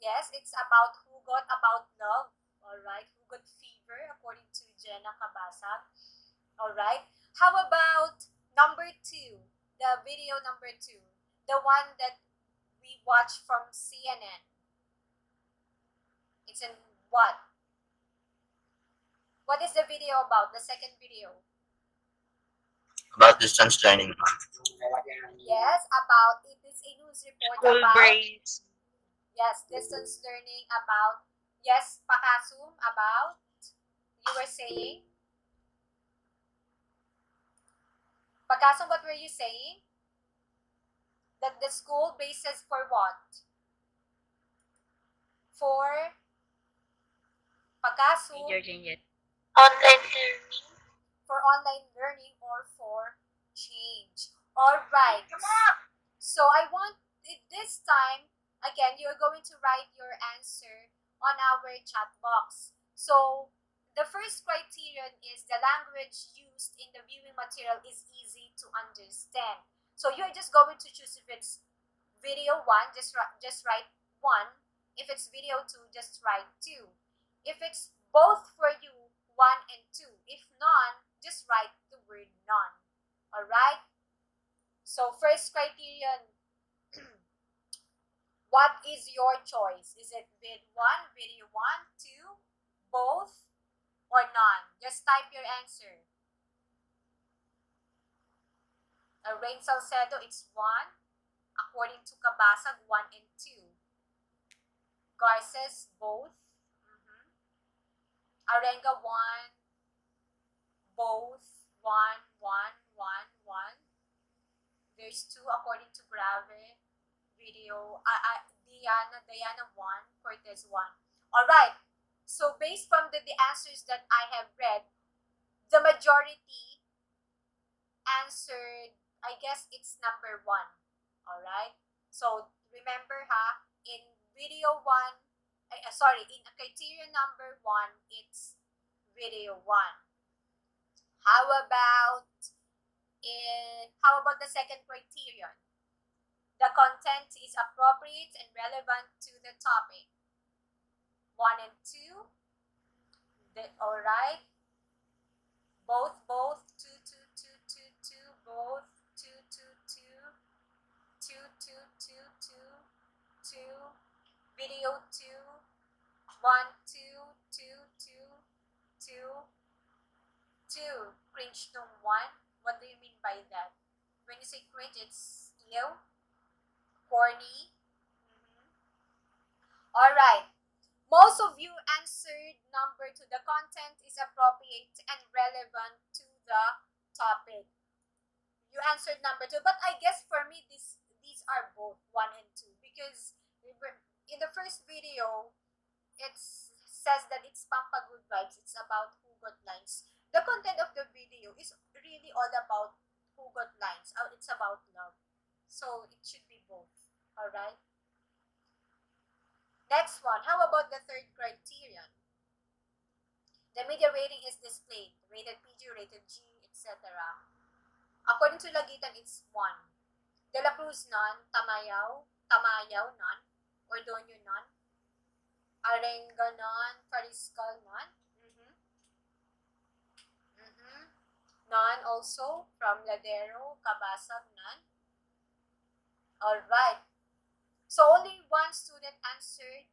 Yes, it's about hugot, about love. Alright, hugot fever, according to Jenna Cabasag. Alright, how about number 2? The video number 2. The one that we watched from CNN. It's a What? What is the video about? The second video. About distance learning. Yes, about it is a news report School about breaks. yes, distance learning about yes, Pakasum about you were saying. Pakasum, what were you saying? That the school bases for what? For Pakasum. Online learning. For online learning or for change. All right. So I want this time, again, you're going to write your answer on our chat box. So the first criterion is the language used in the viewing material is easy to understand. So you're just going to choose if it's video 1, just write 1. If it's video 2, just write 2. If it's both for you, 1 and 2. If none, just write the word none. Alright? So first criterion, what is your choice? Is it vid 1, video 1, 2, both, or none? Just type your answer. Rain Salcedo, it's 1. According to Kabasag, 1 and 2. Garces, both. Arenga, 1. Both, 1, 1, 1, 1. There's 2 according to Grave. Video, Diana 1, Cortez 1. Alright, so based from the answers that I have read, the majority answered, I guess it's number 1. Alright, so remember ha, in video 1, in criteria number 1, it's video 1. How about the second criterion? The content is appropriate and relevant to the topic. 1 and 2. Alright. Both, 2, 2, 2, 2, 2, both, 2, 2, 2, 2, 2, 2, 2, 2, video 2, 1, 2, 2, 2, 2, 2. Cringe nung 1. What do you mean by that? When you say cringe, it's ew, corny. Alright. Most of you answered number 2. The content is appropriate and relevant to the topic. You answered number 2. But I guess for me, these are both 1 and 2. Because in the first video, it says that it's Pampa Good Vibes. It's about hugot lines. The content of the video is really all about hugot lines. It's about love. So it should be both. Alright? Next one. How about the third criterion? The media rating is displayed. Rated PG, rated G, etc. According to Lagitan, it's 1. De La Cruz, none. Tamayaw, none. Ordonio, none. Arenga, none. Fariscal, none. None also. From Ladero, Cabasag, none. Alright. So only 1 student answered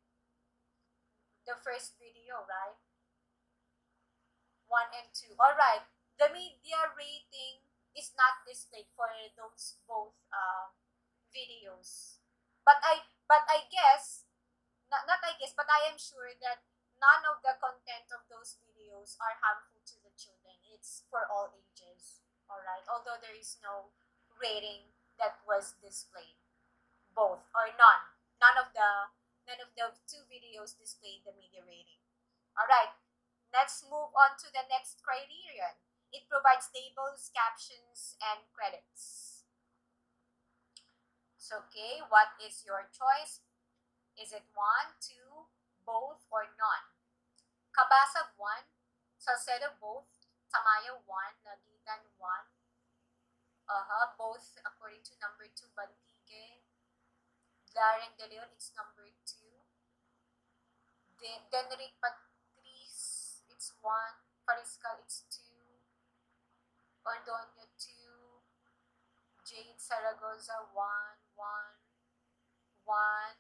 the first video, right? 1 and 2. Alright. The media rating is not displayed for those both videos. But I guess, but I am sure that none of the content of those videos are harmful to the children. It's for all ages. Alright. Although there is no rating that was displayed. Both or none. None of the 2 videos displayed the media rating. Alright. Let's move on to the next criterion. It provides tables, captions, and credits. So, okay, what is your choice? Is it 1, 2, both, or none? Kabasag 1, Salcedo both, Tamayo 1, Lagitan 1. Both according to number 2, Bantige. Darren De Leon, it's number 2. Denric Patrice, it's 1. Fariscal, it's 2. Ordonio, 2. Jade Zaragoza, 1, 1, 1.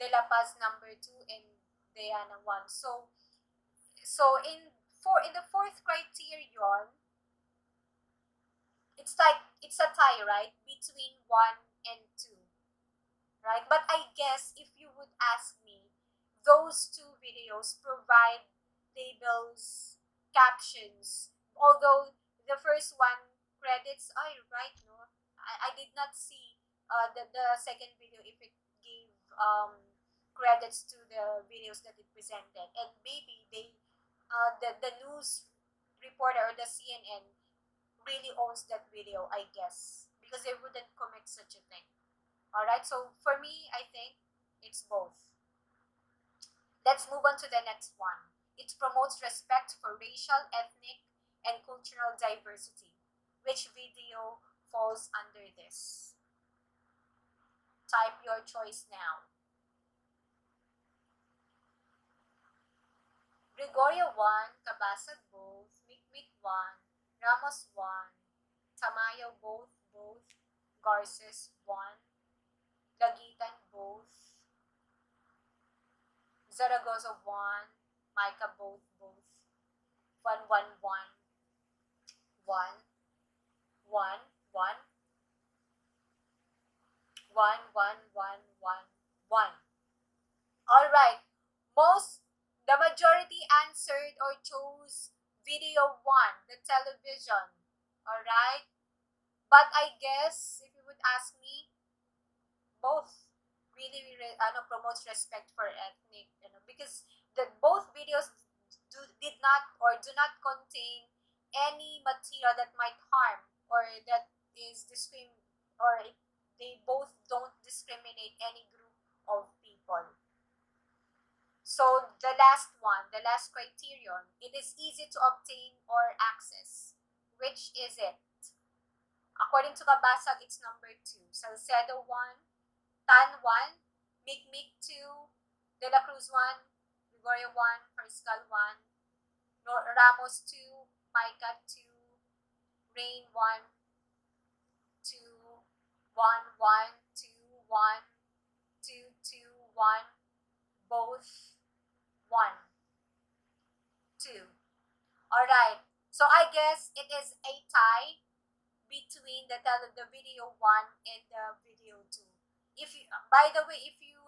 De La Paz, number 2. And Diana 1. So in the fourth criterion, it's a tie, right, between 1 and 2, right? But I guess if you would ask me, those two videos provide labels, captions. Although the first one credits, right, no, I did not see the second video if it gave credits to the videos that it presented, and maybe the news reporter or the CNN really owns that video, I guess, because they wouldn't commit such a thing. All right, so for me, I think it's both. Let's move on to the next one. It promotes respect for racial, ethnic, and cultural diversity. Which video falls under this? Type your choice now. Gregorio 1, Cabasag both, Mikmik 1, Ramos 1, Tamayo both, Garces 1, Lagitan both, Zaragoza 1, Micah both, 111, 1, 1, 1, 1, 1, 1, 1, 1. All right. The majority answered or chose video 1, the television. All right. But I guess if you would ask me, both really promotes respect for ethnic, because both videos did not or do not contain any material that might harm or that is they both don't discriminate any group of people. So the last one, the last criterion, it is easy to obtain or access. Which is it? According to Kabasag, it's number 2. Salcedo 1, Tan 1, Mikmik 2, De La Cruz 1, Gregorio 1, Pariscal 1, Ramos 2, Micah 2, Rain 1, 2, 1, 1, 2, 1, 2, 2, 1, both 1, 2. Alright, so I guess it is a tie between the video 1 and the video 2. By the way, it really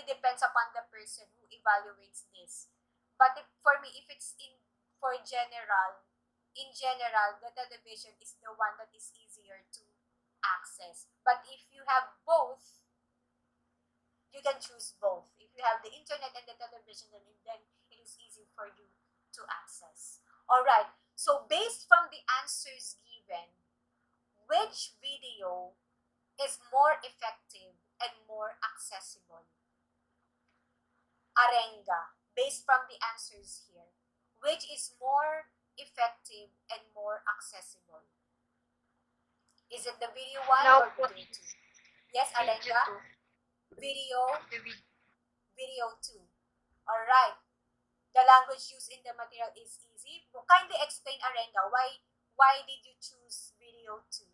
depends upon the person who evaluates this. But for me, if it's in general, the television is the one that is easier to access. But if you have both, you can choose both. If you have the internet and the television, then it is easy for you to access. All right. So based from the answers given, which video is more effective and more accessible? Arenga, based from the answers here, which is more effective and more accessible? Is it the video 1 No, or video 2? Yes, Arenga? Video 2. All right. The language used in the material is easy. Kindly explain, Arenga, why did you choose video 2?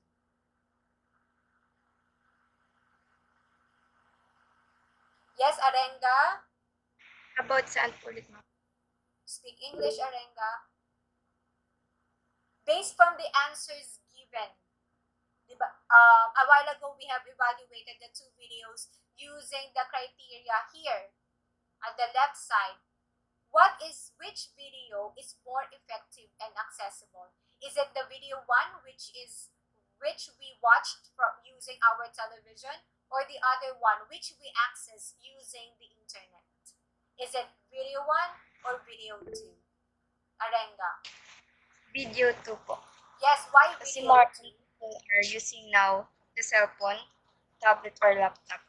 Yes, Arenga? About saan po ulit, ma'am? Speak English, Arenga. Based from the answers given, diba, a while ago we have evaluated the 2 videos using the criteria here at the left side. Which video is more effective and accessible? Is it the video 1, which we watched from using our television, or the other one which we access using the internet? Is it video 1 or video 2? Arenga. Video 2 po. Yes, why Kasi video more 2? people are using now the cell phone, tablet, or laptop.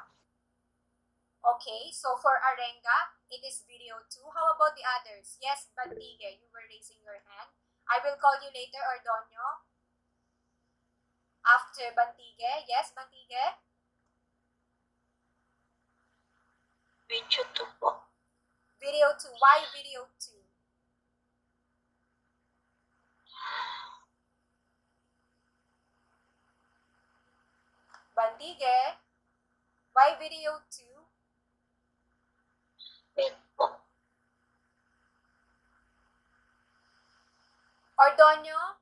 Okay, so for Arenga, it is video 2. How about the others? Yes, Bantige, you were raising your hand. I will call you later, Ordonio. After Bantige. Yes, Bantige? Video 2 po. Video 2. Why video 2? Bandige, why video 2? Wait po. Ordonio,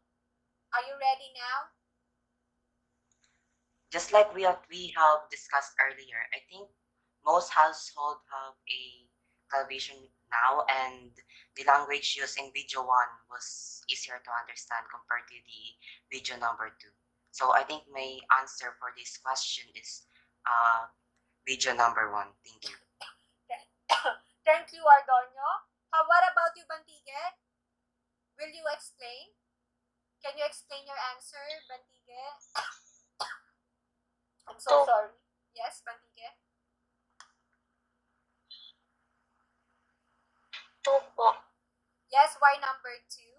are you ready now? Just like we have discussed earlier, I think most households have a television now, and the language used in video one was easier to understand compared to the video number two. So I think my answer for this question is video number one. Thank you. Thank you, Ordonio. What about you, Bantige? Will you explain? Can you explain your answer, Bantige? I'm so sorry. Yes, Bantige? Two po. Yes, why number two?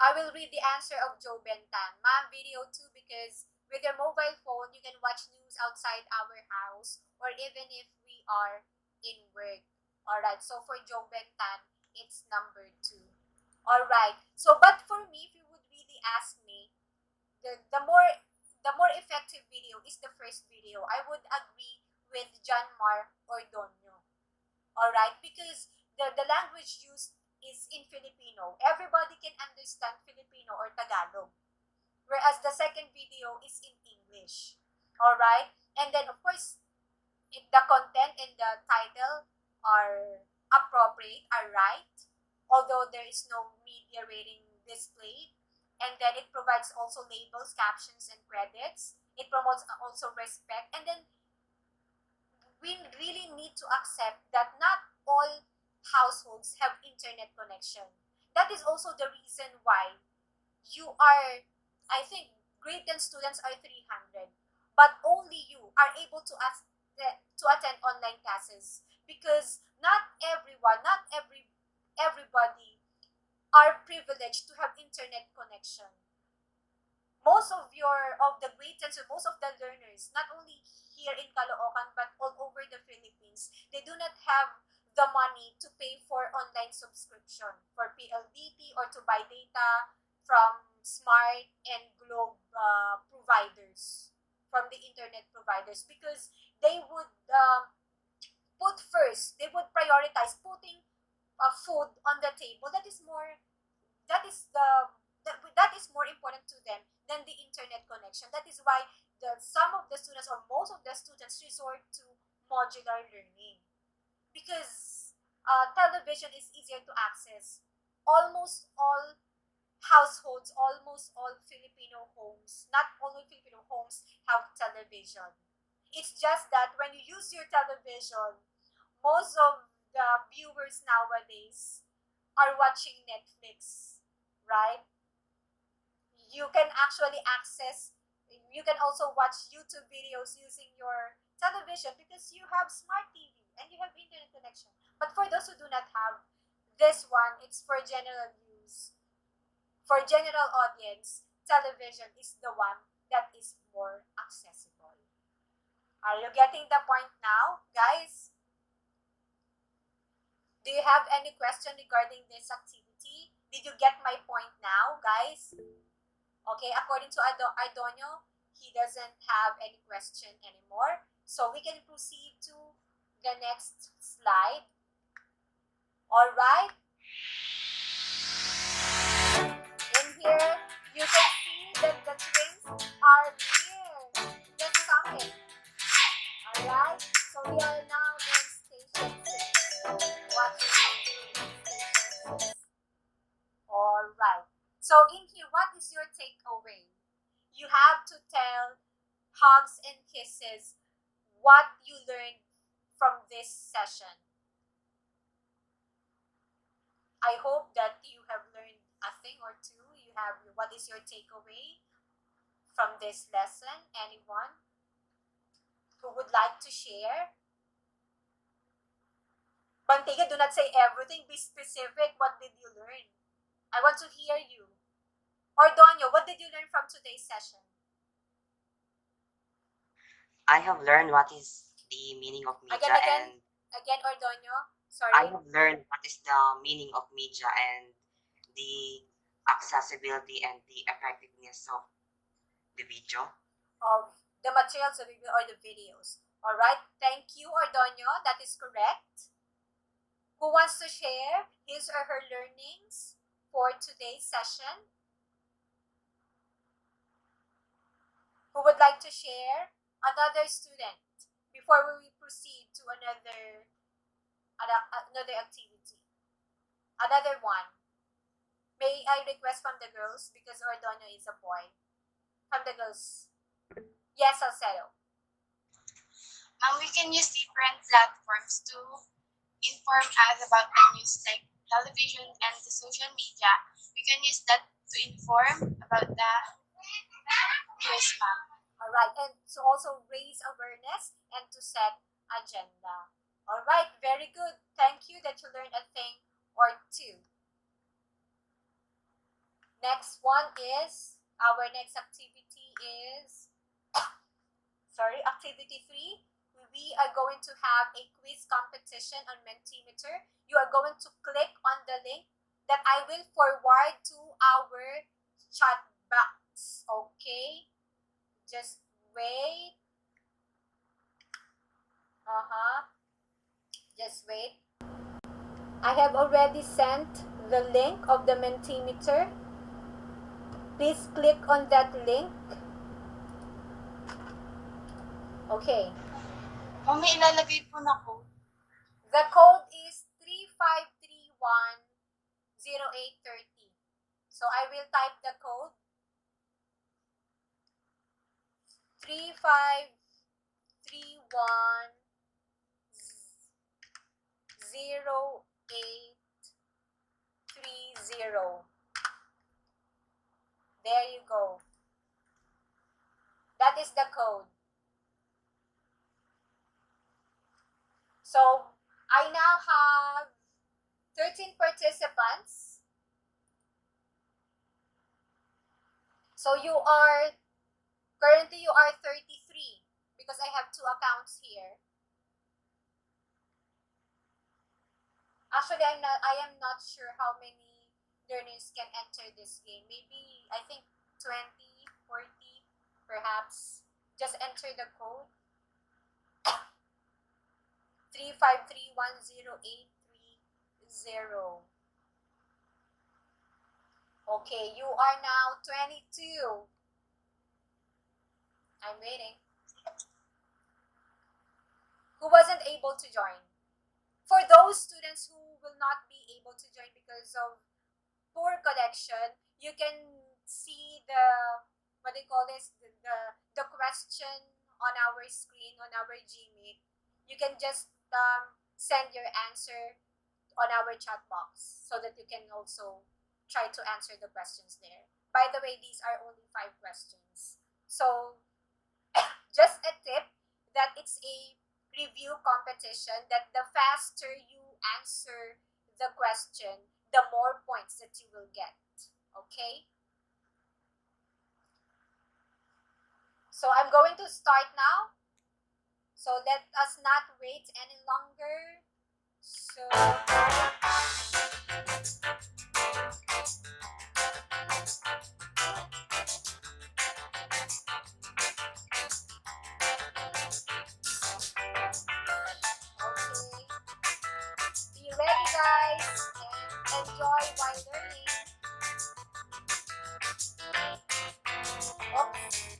I will read the answer of Joe Bentan. Ma'am, video 2 because with your mobile phone, you can watch news outside our house or even if we are in work. Alright, so for Joe Bentan, it's number 2. Alright, so but for me, if you would really ask me, the more effective video is the first video. I would agree with John Mar Ordonio. Alright, because the language used is in Filipino. Everybody can understand Filipino or Tagalog. Whereas the second video is in English. Alright? And then, of course, the content and the title are appropriate, are right. Although there is no media rating displayed. And then it provides also labels, captions, and credits. It promotes also respect. And then we really need to accept that not all households have internet connection. That is also the reason why you are, I think, grade 10 students are 300, but only you are able to attend online classes because not everyone, not everybody are privileged to have internet connection. Most of the grade 10, so most of the learners, not only here in Caloocan but all over the Philippines, they do not have the money to pay for online subscription for PLDT or to buy data from Smart and Globe providers, from the internet providers, because they would put first, they would prioritize putting food on the table. That is that is more important to them than the internet connection. That is why some of the students or most of the students resort to modular learning because television is easier to access. Almost all households, almost all Filipino homes, not only Filipino homes, have television. It's just that when you use your television, most of the viewers nowadays are watching Netflix, right? You can actually access, you can also watch YouTube videos using your television because you have smart TV and you have internet connection. But for those who do not have this one, it's for general use. For general audience, television is the one that is more accessible. Are you getting the point now, guys? Do you have any question regarding this activity? Did you get my point now, guys? Okay, according to Ardonio, he doesn't have any question anymore. So we can proceed to the next slide. All right. In here, you can see that the trains are near. That's coming. All right. So we are now in station 6. Watching station 6. All right. So in here, what is your takeaway? You have to tell hugs and kisses what you learned from this session. I hope that you have learned a thing or two. You have, what is your takeaway from this lesson? Anyone who would like to share? Bantiga, do not say everything. Be specific. What did you learn? I want to hear you. Ordonio, what did you learn from today's session? I have learned what is the meaning of media Again. and Again, Ordonio? I Sorry. have learned what is the meaning of media and the accessibility and the effectiveness of the video. Of the materials of or the videos. All right. Thank you, Ordonio. That is correct. Who wants to share his or her learnings for today's session? Who would like to share? Another student before we proceed to another activity. Another one. May I request from the girls because Ordonio is a boy. From the girls. Yes, Salcedo. We can use different platforms to inform us about the news like television and the social media. We can use that to inform about the news, ma'am. All right, and to also raise awareness and to set agenda. All right, very good. Thank you that you learned a thing or two. Next one is, our next activity is, activity 3. We are going to have a quiz competition on Mentimeter. You are going to click on the link that I will forward to our chat box. Okay? Just wait. Just wait. I have already sent the link of the Mentimeter. Please click on that link. Okay. May ilalagay po na code. The code is 35310830. So I will type the code 35310830. There you go. That is the code. So I now have 13 participants. So currently you are 33 because I have 2 accounts here. Actually, I am not sure how many learners can enter this game. Maybe, I think 20, 40, perhaps. Just enter the code 35310830. Okay, you are now 22. I'm waiting. Who wasn't able to join? For those students who will not be able to join because of poor connection, you can see the, what they call this, the question on our screen, on our Gmeet. You can just send your answer on our chat box so that you can also try to answer the questions there. By the way, these are only 5 questions. So, just a tip that it's a review competition, that the faster you answer the question, the more points that you will get. Okay? So I'm going to start now. So let us not wait any longer. So be ready, guys, and enjoy while learning. Oops.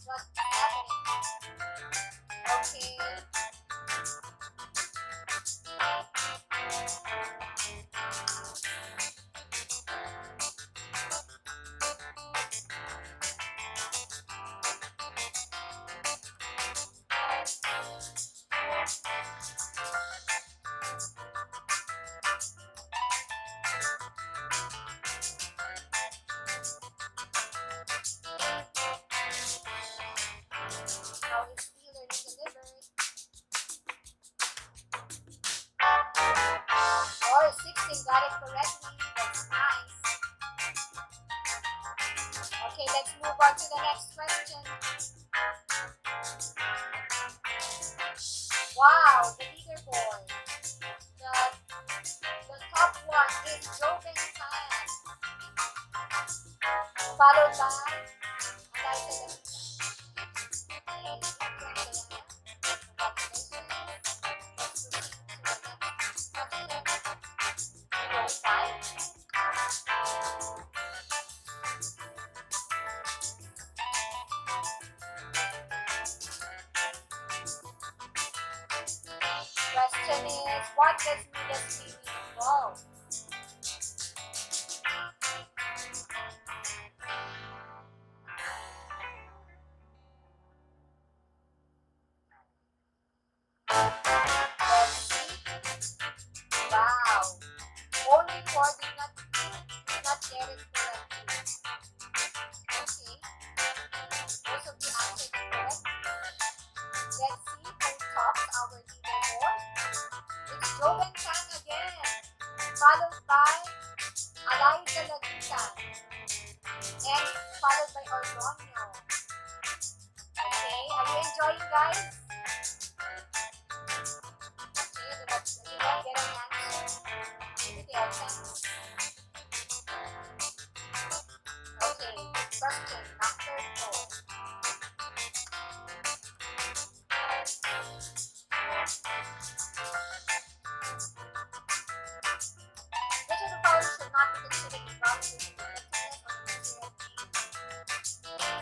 What's happening? Okay. How is e-learning delivered? Oh, 16 got it correctly. That's nice. Okay, let's move on to the next question. Wow, the leaderboard. The top one is Joven Tan, followed by Eliza Lavita. Question is, what does media streaming involve? Let's see. Wow. Only four did not get it correctly. Okay. Most of you answered it correct. Let's see who tops our leaderboard. It's Joven Tan again, followed by Eliza Lavita, and followed by Ordonio. Okay, are you enjoying, guys? Okay, did anyone get an answer? Maybe they are thanks. Okay, question number 4. Which of the following should not be considered evaluating the effectiveness of the material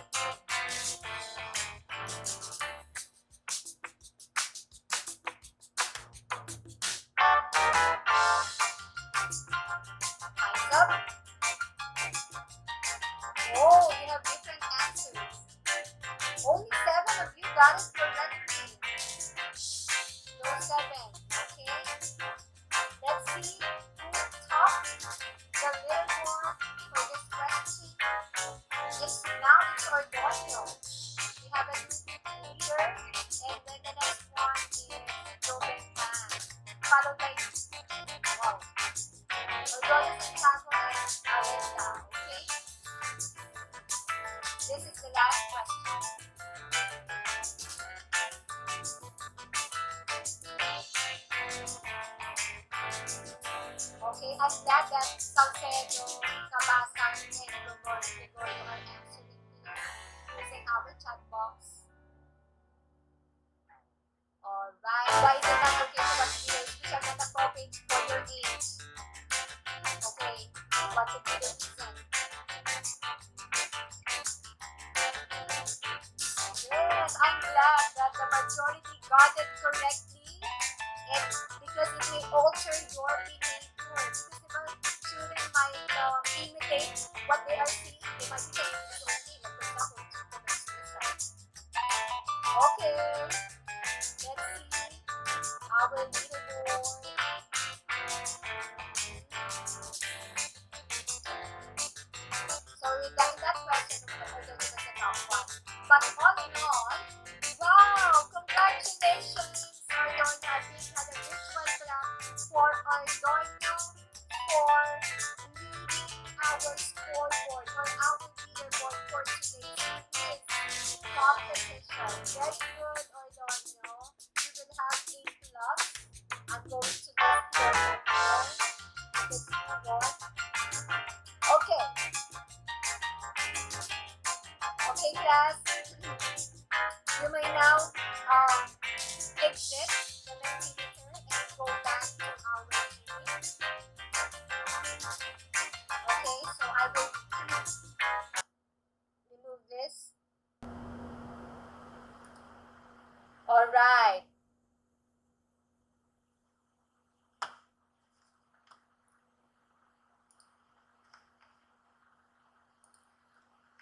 Time's up. Oh, you have different answers. Only 7 of you got it correctly. Those 7, okay? Let's see who topped the leaderboard for this question. It's Ordonio. We have a new leader, and then the next one is Joven Tan, followed by wow. Ordonio Santiago and Alenda, okay? This is the last question. Okay, I'm glad that Salcedo, Cabasang, and Gregorio are answering here using our chat box. Alright, why is it not okay to watch videos which are not appropriate for your age? Okay, what would be the reason? Yes, I'm glad that the majority got it correctly, and because it may alter your behavior. Because the children might imitate what they are seeing. They might be saying it's okay, like for example, to commit suicide. Okay, let's see our leaderboard. So regarding that question, Ordonio was the top one. But all in all, wow, congratulations, Ordonio. I think we had a virtual clap for Ordonio for leading our scoreboard or our leaderboard for today's quiz competition. Very good, Ordonio. You will have a plus. I'm going to go here. Let's move on. Okay. Okay, class. You may now exit the Mentimeter and go back to our meeting. Okay, so I will remove this. Alright.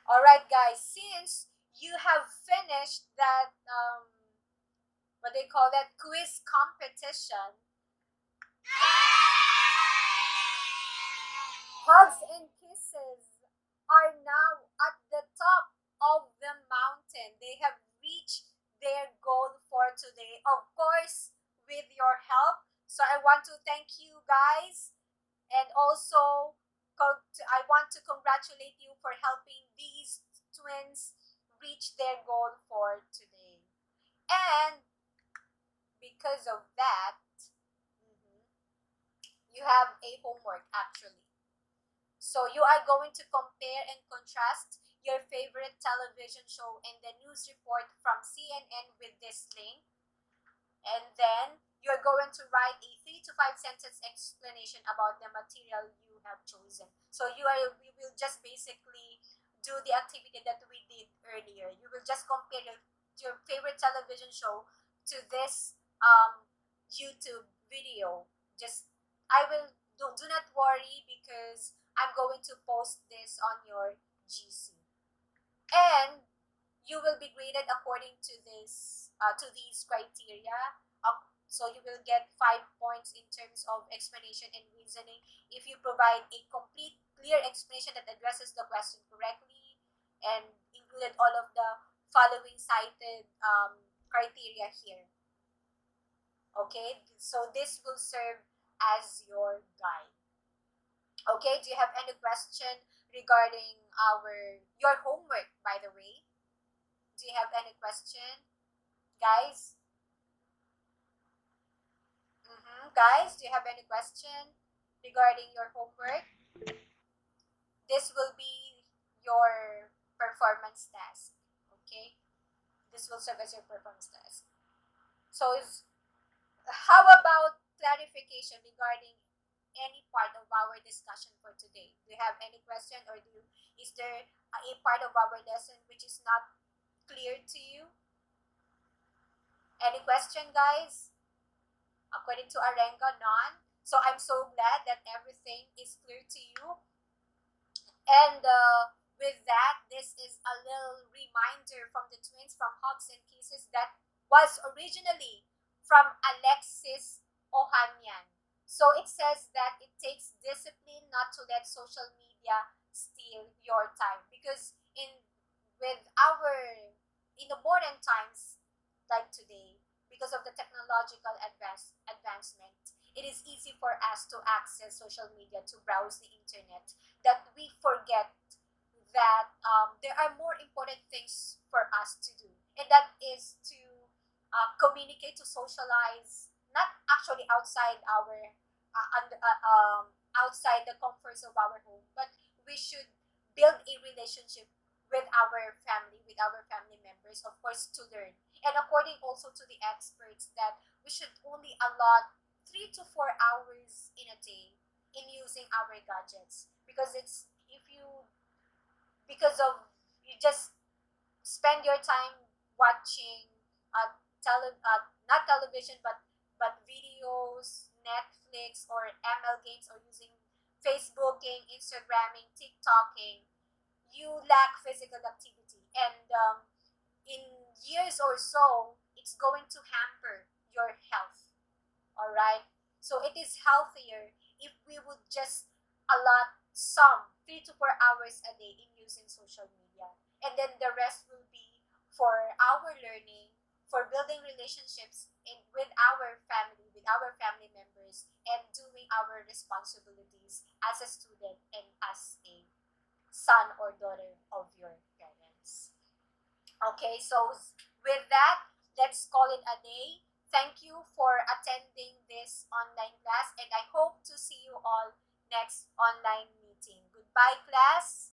Alright, guys, since you have finished that, what they call that, quiz competition, hugs and kisses are now at the top of the mountain. They have reached their goal for today, of course, with your help. So I want to thank you guys, and also I want to congratulate you for helping these twins reach their goal for today. And because of that, you have a homework actually. So you are going to compare and contrast your favorite television show and the news report from CNN with this link. And then you're going to write a 3 to 5 sentence explanation about the material you have chosen. So we will just basically do the activity that we did earlier. You will just compare your favorite television show to this YouTube video. Just I will do not worry because I'm going to post this on your GC. And you will be graded according to these criteria. So you will get 5 points in terms of explanation and reasoning if you provide a complete, clear explanation that addresses the question correctly and included all of the following cited criteria here. Okay, so this will serve as your guide. Okay, do you have any question regarding your homework, by the way? Do you have any question, guys? Guys, do you have any question regarding your homework? This will be your performance task. Okay, this will serve as your performance task. So, how about clarification regarding any part of our discussion for today? Do you have any question, or is there a part of our lesson which is not clear to you? Any question, guys? According to Arenga, none. So I'm so glad that everything is clear to you. And with that, this is a little reminder from the twins from Hugs and Kisses that was originally from Alexis Ohanian. So it says that it takes discipline not to let social media steal your time, because in the modern times like today, because of the technological advancement, it is easy for us to access social media, to browse the internet, that we forget that there are more important things for us to do, and that is to communicate, to socialize, not actually outside outside the comforts of our home, but we should build a relationship with our family members, of course, to learn. And according also to the experts, that we should only allot 3 to 4 hours in a day in using our gadgets, because it's if you because of you just spend your time watching not television, but videos, Netflix or ML games, or using Facebooking, Instagramming, TikToking, you lack physical activity. And in years or so, it's going to hamper your health. All right? So it is healthier if we would just allot some 3 to 4 hours a day in using social media. And then the rest will be for our learning, for building relationships with our family members, and doing our responsibilities as a student and as a son or daughter of your parents. Okay, so with that, let's call it a day. Thank you for attending this online class, and I hope to see you all next online meeting. Goodbye, class.